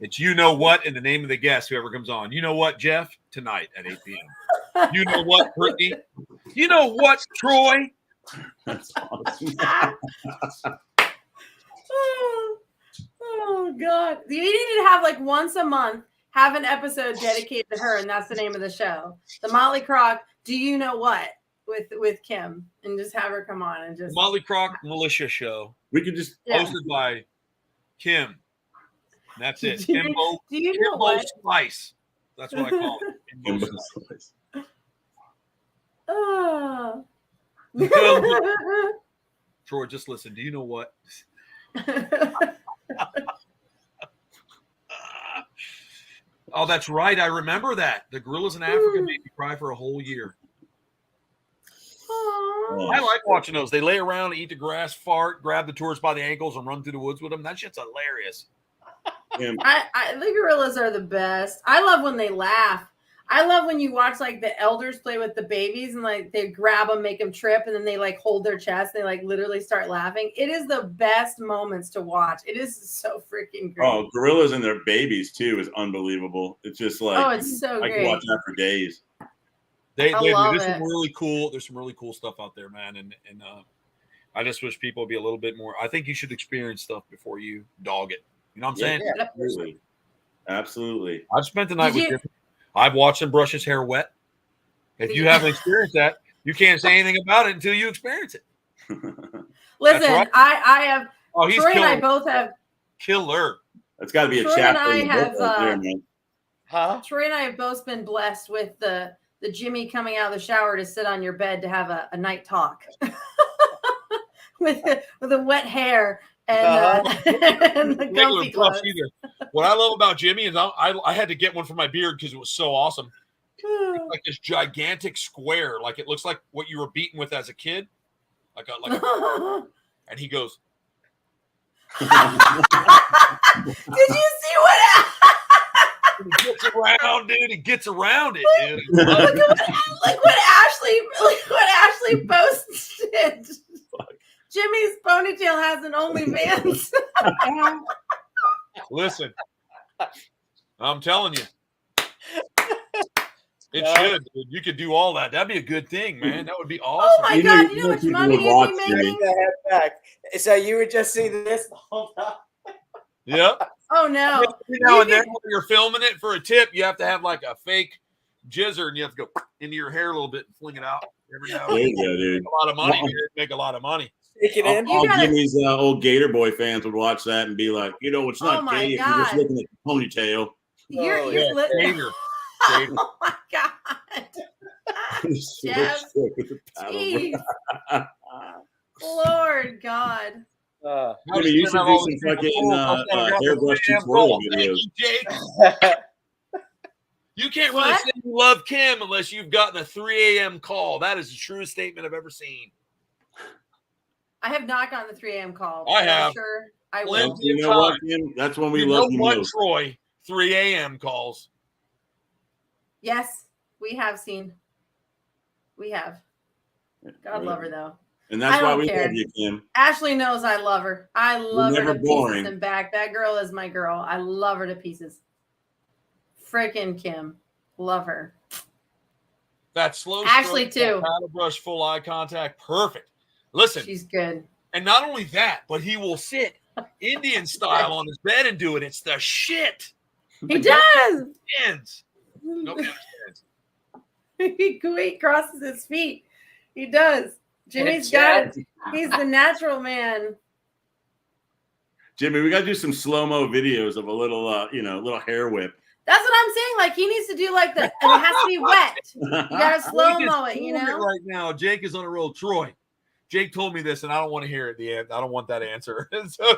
It's you know what and the name of the guest, whoever comes on. You know what, Jeff? Tonight at 8 p.m. You know what, Brittany? You know what, Troy? That's awesome. Oh, God. You need to have like once a month, have an episode dedicated to her, and that's the name of the show. The Motley Croc, Do You Know What? With Kim, and just have her come on and just Motley Croc Militia Show. We could just hosted by Kim. And that's it. Kimbo Slice. That's what I call it. Kimbo Slice. Oh. Troy, just listen. Do you know what? Oh, that's right. I remember that. The gorillas in Africa made me cry for a whole year. I like watching those. They lay around, eat the grass, fart, grab the tourists by the ankles, and run through the woods with them. That shit's hilarious. The gorillas are the best. I love when they laugh. I love when you watch like the elders play with the babies and like they grab them, make them trip, and then they like hold their chest. They like literally start laughing. It is the best moments to watch. It is so freaking great. Oh, gorillas and their babies too is unbelievable. It's just like it's so I great. can watch that for days. There's some really cool stuff out there, man. And I just wish people would be a little bit more. I think you should experience stuff before you dog it. You know what I'm saying? Yeah, absolutely. I've spent the night with him. I've watched him brush his hair wet. If you haven't experienced that, you can't say anything about it until you experience it. Listen, right. I have. Oh, he's Troy killer. and I both have. Killer. That's got to be a Troy chapter. And I have, there, man. Troy and I have both been blessed with the Jimmy coming out of the shower to sit on your bed to have a night talk with the wet hair and the comfy clothes. What I love about Jimmy is I had to get one for my beard because it was so awesome. It's like this gigantic square, like it looks like what you were beaten with as a kid, and he goes. Did you see what? He gets around, dude. He gets around it, dude. Look what Ashley posted. Fuck. Jimmy's ponytail has an OnlyFans. Listen, I'm telling you, it should. Dude. You could do all that. That'd be a good thing, man. That would be awesome. Oh my God! You know how much money you'd be making? So you would just see this the whole time. Yep. Oh no! And then when you're filming it for a tip, you have to have like a fake jizzer, and you have to go into your hair a little bit and fling it out every now and then. There you go, dude. A lot of money. Make a lot of money. All Jimmy's old Gator Boy fans would watch that and be like, it's not gay if you're just looking at the ponytail. You're Gator. Oh my God. Jeff, Lord God. Jimmy, you should do some fucking hairbrush tutorial videos. You can't really say you love Kim unless you've gotten a 3 a.m. call. That is the truest statement I've ever seen. I have not gotten the 3 a.m. call. I have. I'm sure I will. You know what, Kim? That's when we love you most. Troy, 3 a.m. calls. Yes, we have seen. We have. God love her, though. And that's why we love you, Kim. Ashley knows I love her. I love her to boring. pieces and back. That girl is my girl. I love her to pieces. Frickin' Kim. Love her. That slow Ashley, too. Paddle brush, full eye contact. Perfect. Listen. She's good. And not only that, but he will sit Indian style on his bed and do it. It's the shit. He does. Nobody understands. He crosses his feet. He does. Jimmy's got it. He's the natural man. Jimmy, we got to do some slow-mo videos of a little, little hair whip. That's what I'm saying. Like, he needs to do like the, and it has to be wet. You got to slow-mo it, you know? Right now, Jake is on a roll. Troy, Jake told me this, and I don't want to hear it. I don't want that answer. And so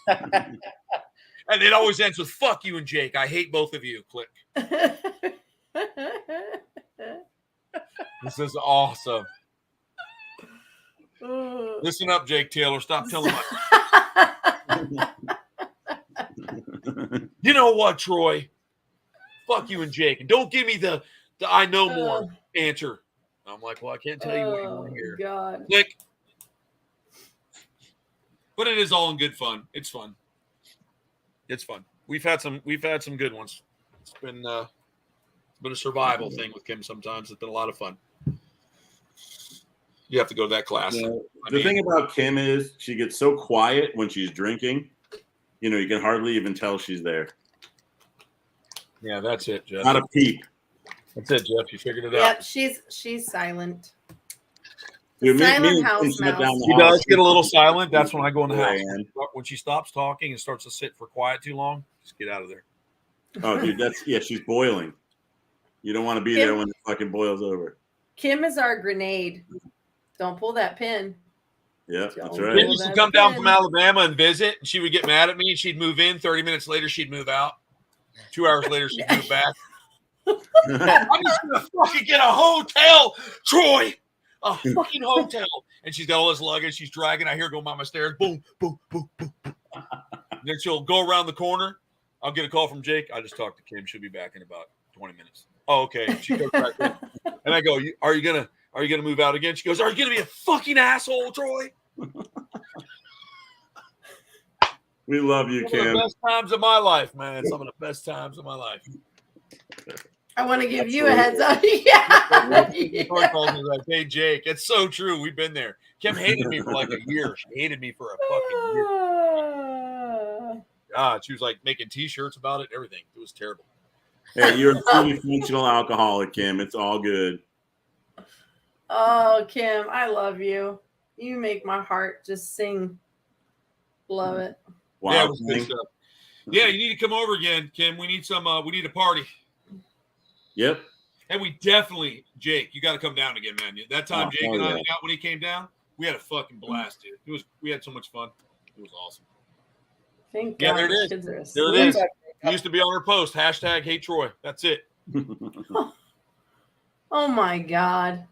and it always ends with, fuck you and Jake. I hate both of you. Click. This is awesome. Listen up, Jake Taylor. Stop telling my. You know what, Troy? Fuck you and Jake. And don't give me the I know more answer. I'm like, well, I can't tell you what you want to hear. God. Click. But it is all in good fun. It's fun. It's fun. We've had some good ones. It's been a survival thing with Kim sometimes. It's been a lot of fun. You have to go to that class. Yeah. The thing about Kim is she gets so quiet when she's drinking. You know, you can hardly even tell she's there. Yeah, that's it, Jeff. Not a peep. That's it, Jeff. You figured it Yep, out. she's silent. Dude, Silent house mouse. She does get a little silent. That's when I go in the house. Man. When she stops talking and starts to sit for quiet too long, just get out of there. Oh, dude, she's boiling. You don't want to be there when it fucking boils over. Kim is our grenade. Don't pull that pin. Yeah, that's Kim right. used to come down from Alabama and visit, and she would get mad at me, and she'd move in. 30 minutes later, she'd move out. 2 hours later, she'd move back. I'm just going to fucking get a hotel, Troy. A fucking hotel. And she's got all this luggage. She's dragging. I hear her go down my stairs. Boom, boom, boom, boom, boom. Then she'll go around the corner. I'll get a call from Jake. I just talked to Kim. She'll be back in about 20 minutes. Oh, okay. She goes back in. And I go, are you gonna move out again? She goes, are you gonna be a fucking asshole, Troy? We love you, Kim. Some of the best times of my life, man. Some of the best times of my life. I want to give you a heads up. Yeah. Like, hey, Jake, it's so true. We've been there. Kim hated me for like a year. She hated me for a fucking year. God, she was like making T-shirts about it, everything. It was terrible. Hey, you're a fully functional alcoholic, Kim. It's all good. Oh, Kim, I love you. You make my heart just sing. Love it. Wow, yeah, it was good stuff. Yeah, you need to come over again, Kim. We need we need a party. Yep. And we definitely, Jake, you got to come down again, man. That time Jake and I hung out when he came down, we had a fucking blast, dude. We had so much fun. It was awesome. Thank God. There it is. There it is. He used to be on her post. # hate Troy. That's it. Oh my God.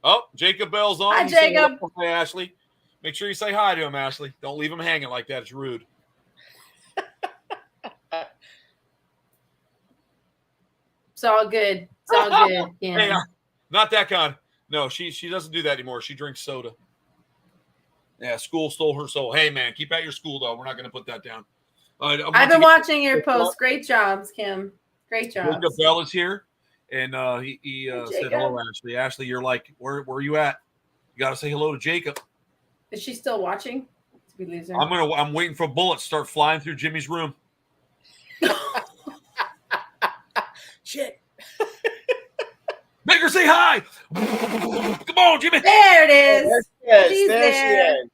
Oh, Jacob Bell's on. Hi, Jacob. Hey, Ashley. Make sure you say hi to him, Ashley. Don't leave him hanging like that. It's rude. It's all good. It's all good. Yeah. Hey, not that kind. No, she doesn't do that anymore. She drinks soda. Yeah, school stole her soul. Hey, man, keep at your school, though. We're not going to put that down. I've been watching your posts. Great jobs, Kim. Great jobs. Jacob Bell is here, and he said hello, Ashley. Ashley, you're like, where are you at? You got to say hello to Jacob. Is she still watching? Did we lose her? I'm waiting for bullets to start flying through Jimmy's room. Shit. Make her say hi. Come on, Jimmy. There it is. There She's there. she is.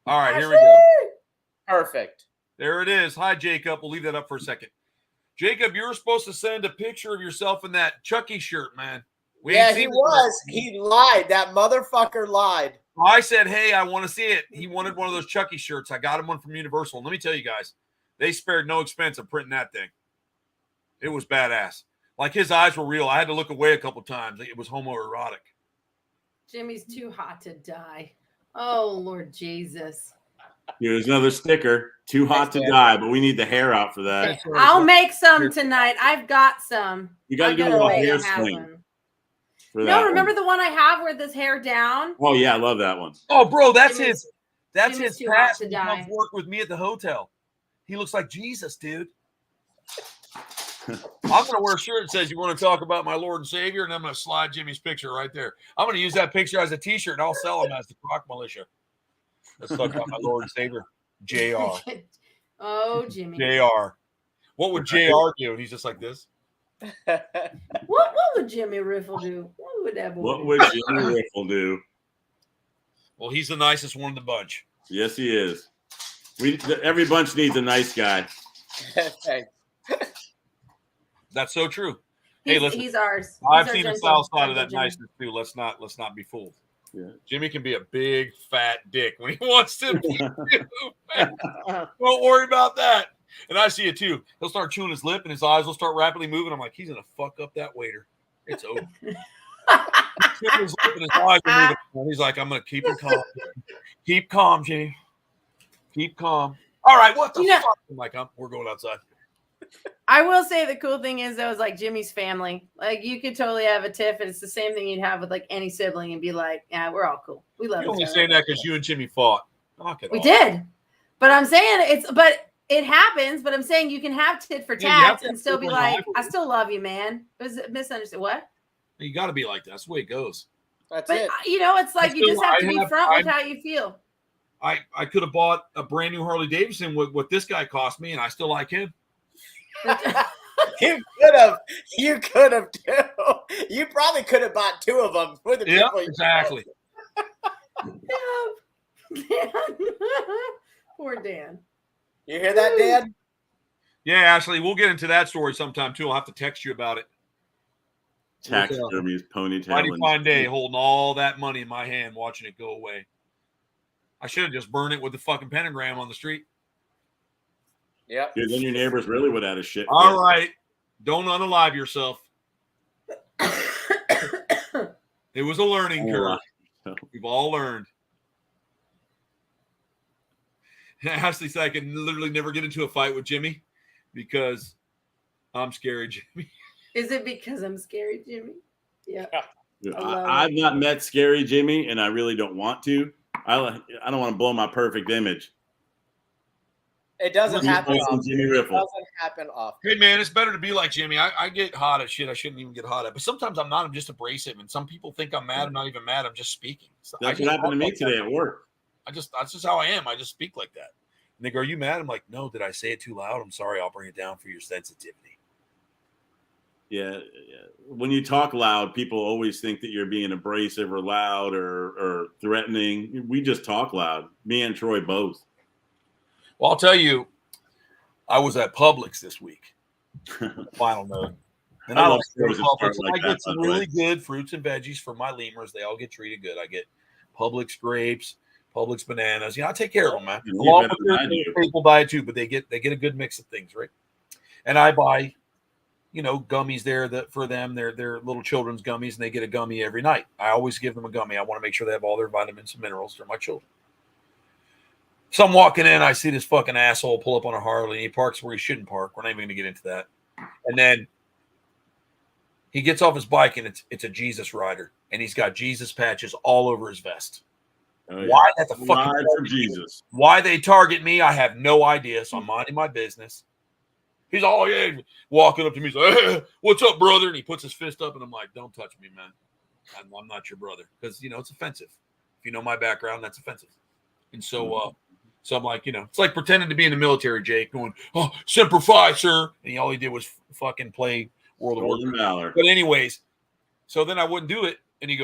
All right, here we go. Perfect. There it is. Hi, Jacob. We'll leave that up for a second. Jacob, you were supposed to send a picture of yourself in that Chucky shirt, man. Yeah, he was. He lied. That motherfucker lied. I said, hey, I want to see it. He wanted one of those Chucky shirts. I got him one from Universal. And let me tell you guys, They spared no expense of printing that thing. It was badass. Like his eyes were real. I had to look away a couple times. It was homoerotic. Jimmy's too hot to die. Oh, Lord Jesus. Here's another sticker. Too hot to die, but we need the hair out for that. I'll make some tonight. I've got some. You got to do a little hair sling. No, remember the one I have with this hair down? Oh, yeah, I love that one. Oh, bro, that's his Pat who comes work with me at the hotel. He looks like Jesus, dude. I'm going to wear a shirt that says, "You want to talk about my Lord and Savior?" And I'm going to slide Jimmy's picture right there. I'm going to use that picture as a T-shirt, and I'll sell him as the Croc Militia. Let's talk about my Lord and Savior, JR. Oh, Jimmy. JR. What would JR do? He's just like this. What would Jimmy Riffle do? What would Jimmy Riffle do? Well, he's the nicest one in the bunch. Yes, he is. Every bunch needs a nice guy. That's so true. Hey, listen, he's ours. I've seen the south side of that niceness too. Let's not be fooled. Yeah. Jimmy can be a big fat dick when he wants to be. Don't worry about that. And I see it too. He'll start chewing his lip and his eyes will start rapidly moving. I'm like, he's gonna fuck up that waiter. It's over. His lip and his eyes are moving. And he's like, I'm gonna keep him calm. Keep calm, Jimmy. Keep calm. All right, what the fuck? I'm like, we're going outside. I will say the cool thing is, though, is like Jimmy's family. Like, you could totally have a tiff, and it's the same thing you'd have with like any sibling and be like, yeah, we're all cool. We love each other. You're only saying that because you and Jimmy fought. We did. But I'm saying it happens, but I'm saying you can have tit for tat and still be like, I still love you, man. It was misunderstood. What? You got to be like that. That's the way it goes. That's it. You know, it's like you just have to be front with how you feel. I could have bought a brand new Harley Davidson with what this guy cost me, and I still like him. You could have too. You probably could have bought two of them for the people. Exactly. Dan. Poor Dan. You hear that, Dan? Yeah, Ashley, we'll get into that story sometime too. I'll have to text you about it. Taxidermy's ponytail. Mighty fine day holding all that money in my hand, watching it go away. I should have just burned it with the fucking pentagram on the street. Yeah. Then your neighbors really would have a shit. All right. Don't unalive yourself. It was a learning curve. We've all learned. Ashley said I can literally never get into a fight with Jimmy because I'm scary, Jimmy. Is it because I'm scary, Jimmy? Yeah. I've not met Scary Jimmy, and I really don't want to. I don't want to blow my perfect image. It doesn't happen often. Jimmy Riffle. It doesn't happen often. Hey, man, it's better to be like Jimmy. I get hot at shit I shouldn't even get hot at. But sometimes I'm not. I'm just abrasive. And some people think I'm mad. I'm not even mad. I'm just speaking. So That's what happened to me today at work. That's just how I am. I just speak like that. And they go, "Are you mad?" I'm like, "No, did I say it too loud? I'm sorry. I'll bring it down for your sensitivity." Yeah. When you talk loud, people always think that you're being abrasive or loud or threatening. We just talk loud. Me and Troy both. Well, I'll tell you, I was at Publix this week. Final note. And I love Publix. I get some really good fruits and veggies for my lemurs. They all get treated good. I get Publix grapes, Publix bananas. I take care of them, man. Along with their staple diet too, but they get a good mix of things, right? And I buy, gummies there for them. They're little children's gummies, and they get a gummy every night. I always give them a gummy. I want to make sure they have all their vitamins and minerals for my children. So I'm walking in, I see this fucking asshole pull up on a Harley. He parks where he shouldn't park. We're not even going to get into that. And then he gets off his bike, and it's a Jesus rider, and he's got Jesus patches all over his vest. Oh, yeah. Why that's a fucking for Jesus? Why they target me, I have no idea. So I'm minding my business. He's all walking up to me. He's like, "Hey, what's up, brother?" And he puts his fist up, and I'm like, "Don't touch me, man. I'm not your brother," because it's offensive. If you know my background, that's offensive. And so. So I'm like, it's like pretending to be in the military, Jake, going, "Oh, Semper Fi, sir." And all he did was fucking play World of Warcraft. But anyways, so then I wouldn't do it. And he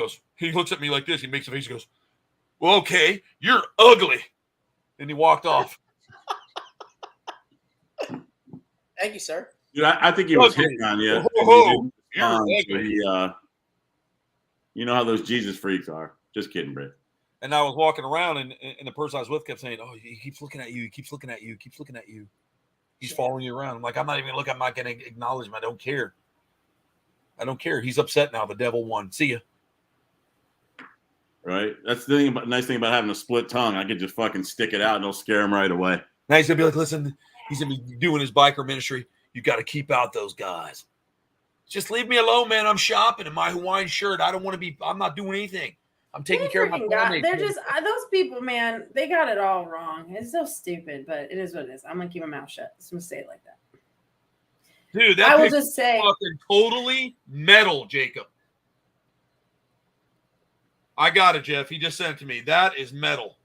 looks at me like this. He makes a face. He goes, "Well, okay, you're ugly." And he walked off. Thank you, sir. Dude, I think he was hitting on you. You know how those Jesus freaks are. Just kidding, Britt. And I was walking around, and the person I was with kept saying, "Oh, he keeps looking at you. He keeps looking at you. He keeps looking at you." He's following you around. I'm like, I'm not even looking. I'm not going to acknowledge him. I don't care. I don't care. He's upset now. The devil won. See ya. Right. That's the thing nice thing about having a split tongue. I could just fucking stick it out and it'll scare him right away. Now he's gonna be like, listen, he's gonna be doing his biker ministry. You got to keep out those guys. Just leave me alone, man. I'm shopping in my Hawaiian shirt. I don't want to be. I'm not doing anything. I'm taking care of my family. They're just those people, man. They got it all wrong. It's so stupid, but it is what it is. I'm gonna keep my mouth shut. I'm gonna say it like that. Dude, that I will just say, fucking totally metal, Jacob. I got it, Jeff. He just sent it to me. That is metal.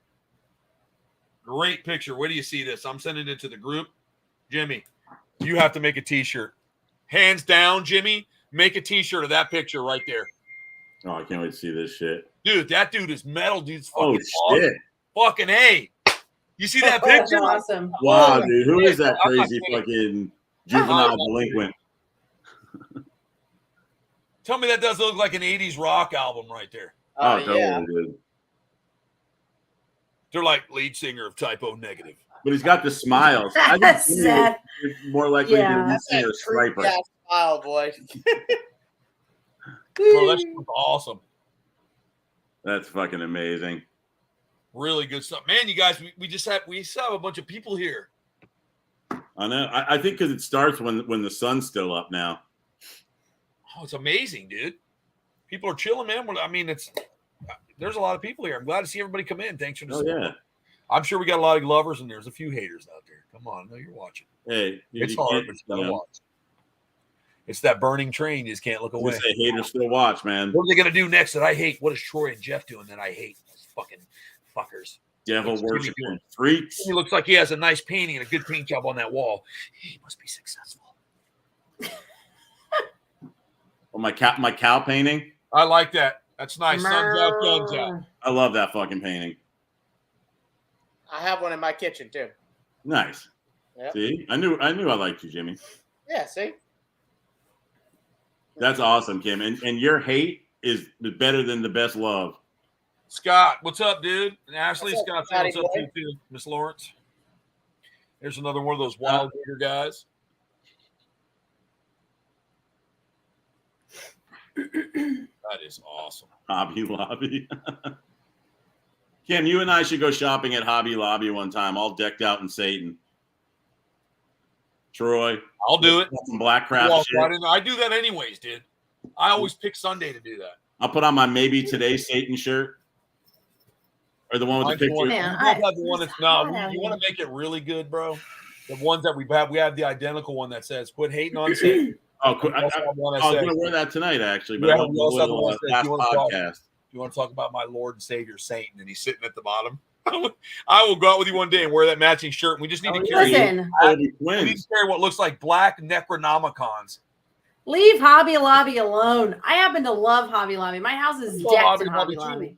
Great picture. Where do you see this? I'm sending it to the group. Jimmy, you have to make a T-shirt. Hands down, Jimmy, make a T-shirt of that picture right there. Oh, I can't wait to see this shit. Dude, that dude is metal. Dude's fucking awesome. Shit. Fucking A. You see that picture? Awesome. Wow, dude. Who is that crazy fucking juvenile delinquent? Tell me that doesn't look like an 80s rock album right there. Oh, totally, dude. They're like lead singer of Typo Negative. But he's got the smiles. I That's think sad. more likely to That's be a striper. that smile, boy. Bro, that's awesome. That's fucking amazing. Really good stuff. Man, you guys, we still have a bunch of people here. I know. I think because it starts when the sun's still up now. Oh, it's amazing, dude. People are chilling, man. I mean, there's a lot of people here. I'm glad to see everybody come in. Thanks for the support. Yeah. I'm sure we got a lot of lovers and there's a few haters out there. Come on, I know you're watching. Hey, it's hard, but you gotta watch. It's that burning train. You just can't look away. Say haters still watch, man. What are they gonna do next that I hate? What is Troy and Jeff doing that I hate? Those fucking fuckers. Devil worship freaks. He looks like he has a nice painting and a good paint job on that wall. He must be successful. Oh, my cow painting. I like that. That's nice. Sun's out, guns out. I love that fucking painting. I have one in my kitchen too. Nice. Yep. See, I knew I liked you, Jimmy. Yeah, see? That's awesome, Kim. And your hate is better than the best love. Scott, what's up, dude? And Ashley, What's Scott, up, what's up to you too, Miss Lawrence? There's another one of those wild gator guys. That is awesome. Hobby Lobby. Kim, you and I should go shopping at Hobby Lobby one time, all decked out in Satan. Troy. I'll do it. Some black crap shit. I do that anyways, dude. I always pick Sunday to do that. I'll put on my Maybe Today Satan shirt. Or the one with the picture. You want to make it really good, bro? The ones that we have the identical one that says "Quit hating on Satan." Oh, cool. I was going to wear that tonight, actually. But we also have the one that says, podcast. You want to talk about my Lord and Savior Satan, and he's sitting at the bottom. I will go out with you one day and wear that matching shirt. We just need to carry. We need to carry what looks like black Necronomicons. Leave Hobby Lobby alone. I happen to love Hobby Lobby. My house is decked in Hobby Lobby.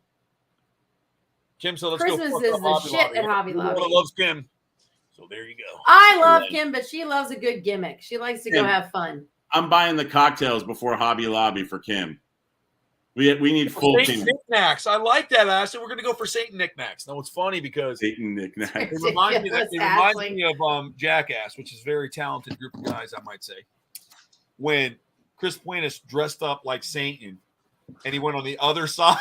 Kim, so let's Christmas go. Christmas is the shit at Hobby Lobby. Everyone loves Kim. So there you go. I love Kim, but she loves a good gimmick. She likes to go have fun. I'm buying the cocktails before Hobby Lobby for Kim. We need full Satan knickknacks. I like that, Ashley. We're going to go for Satan knickknacks. Now, it's funny because Satan knickknacks. It reminds me of Jackass, which is a very talented group of guys, I might say. When Chris Puentes dressed up like Satan, and he went on the other side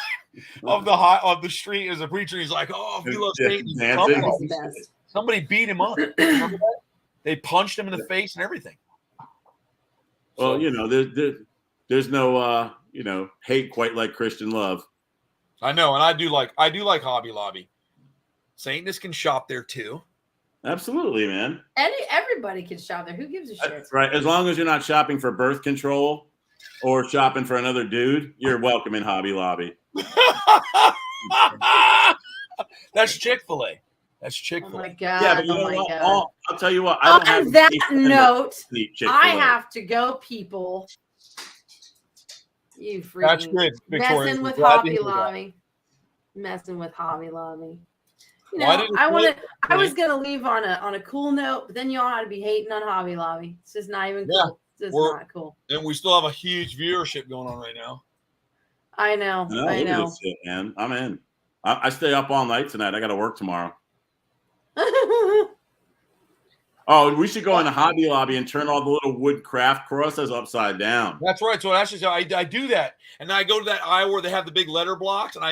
of the street as a preacher. He's like, "Oh, if you love Satan, somebody beat him up." Remember that? They punched him in the face and everything. Well, there's no hate quite like Christian love. I know, and I do like Hobby Lobby. Satanists can shop there too. Absolutely, man. Everybody can shop there. Who gives a shit? That's right. As long as you're not shopping for birth control or shopping for another dude, you're welcome in Hobby Lobby. That's Chick-fil-A. That's Chick-fil-A. Oh my god! Yeah, but you know what? I'll tell you what. I don't On that note, I have to go, people. You freaking messing with Hobby Lobby. Messing with Hobby Lobby. You know, I was gonna leave on a cool note, but then you all had to be hating on Hobby Lobby. It's just not even cool. It's just not cool. And we still have a huge viewership going on right now. I know. I know. Shit, man. I'm in. I stay up all night tonight. I got to work tomorrow. Oh, we should go in the Hobby Lobby and turn all the little wood craft crosses upside down. That's right. So actually, I do that, and then I go to that aisle where they have the big letter blocks, and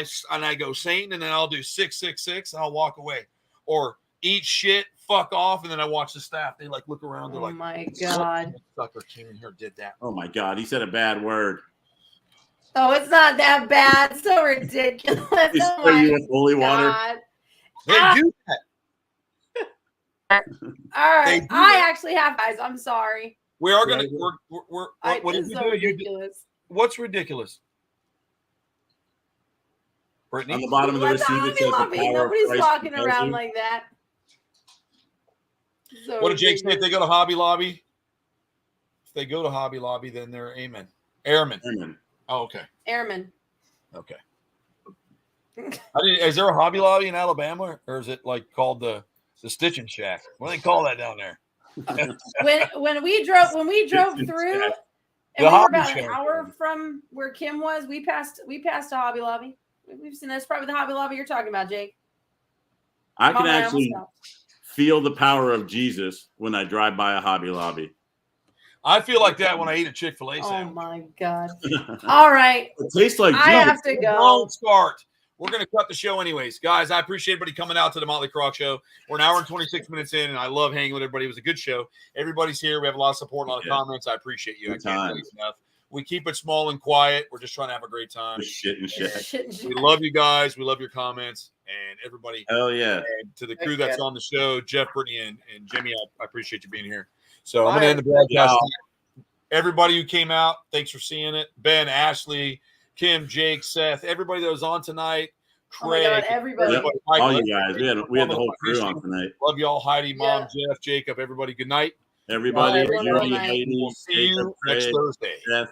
I go Satan, and then I'll do 666, and I'll walk away, or eat shit, fuck off, and then I watch the staff. They like look around. They're like, "Oh my god, sucker came in here, did that." Oh my god, he said a bad word. oh, it's not that bad. So ridiculous. He Oh spray you my with holy water. god. They do that. All right, do I that. actually have guys. I'm sorry. We are gonna. Yeah. What It's did so you do? ridiculous. What's ridiculous? On Brittany, the bottom of the Let the receipt, it Hobby says the Lobby. power of Nobody's Christ walking compels around you. like that. So what did Jake say? If they ridiculous. go to Hobby Lobby, if they go to Hobby Lobby, then they're amen. Airmen. Amen. Oh, okay. Airman. Okay. Is there a Hobby Lobby in Alabama, or is it like called the Stitching Shack? What do they call that down there? When we drove through, and The we were Hobby about an Shack. hour from where Kim was, we passed a Hobby Lobby. We've seen that's probably the Hobby Lobby you're talking about, Jake. I can Mama, almost actually stopped. feel the power of Jesus when I drive by a Hobby Lobby. I feel like that when I eat a Chick-fil-A Oh sandwich. my god! All right, It tastes like I Jesus. have to go. Don't start. We're going to cut the show anyways. Guys, I appreciate everybody coming out to the Motley Croc show. We're an hour and 26 minutes in, and I love hanging with everybody. It was a good show. Everybody's here. We have a lot of support, a lot of comments. I appreciate you. Good I can't tell you times. enough. We keep it small and quiet. We're just trying to have a great time. Just shit and shit. Shit. We love you guys. We love your comments. And everybody, Hell yeah. and to the crew Thanks, that's man. on the show, Jeff, Brittany, and Jimmy, I appreciate you being here. So I'm Bye. going to end the broadcast. Yeah. Everybody who came out, thanks for seeing it. Ben, Ashley, Kim, Jake, Seth, everybody that was on tonight. Oh my Craig, god, everybody. Yep. Michael, All you guys. We had the whole crew on tonight. love y'all, Heidi, Mom, Yeah. Jeff, Jacob, everybody. Good night. Everybody, Bye, Judy, everyone. Heidi, We'll see you Jacob, next Craig, Thursday. Seth,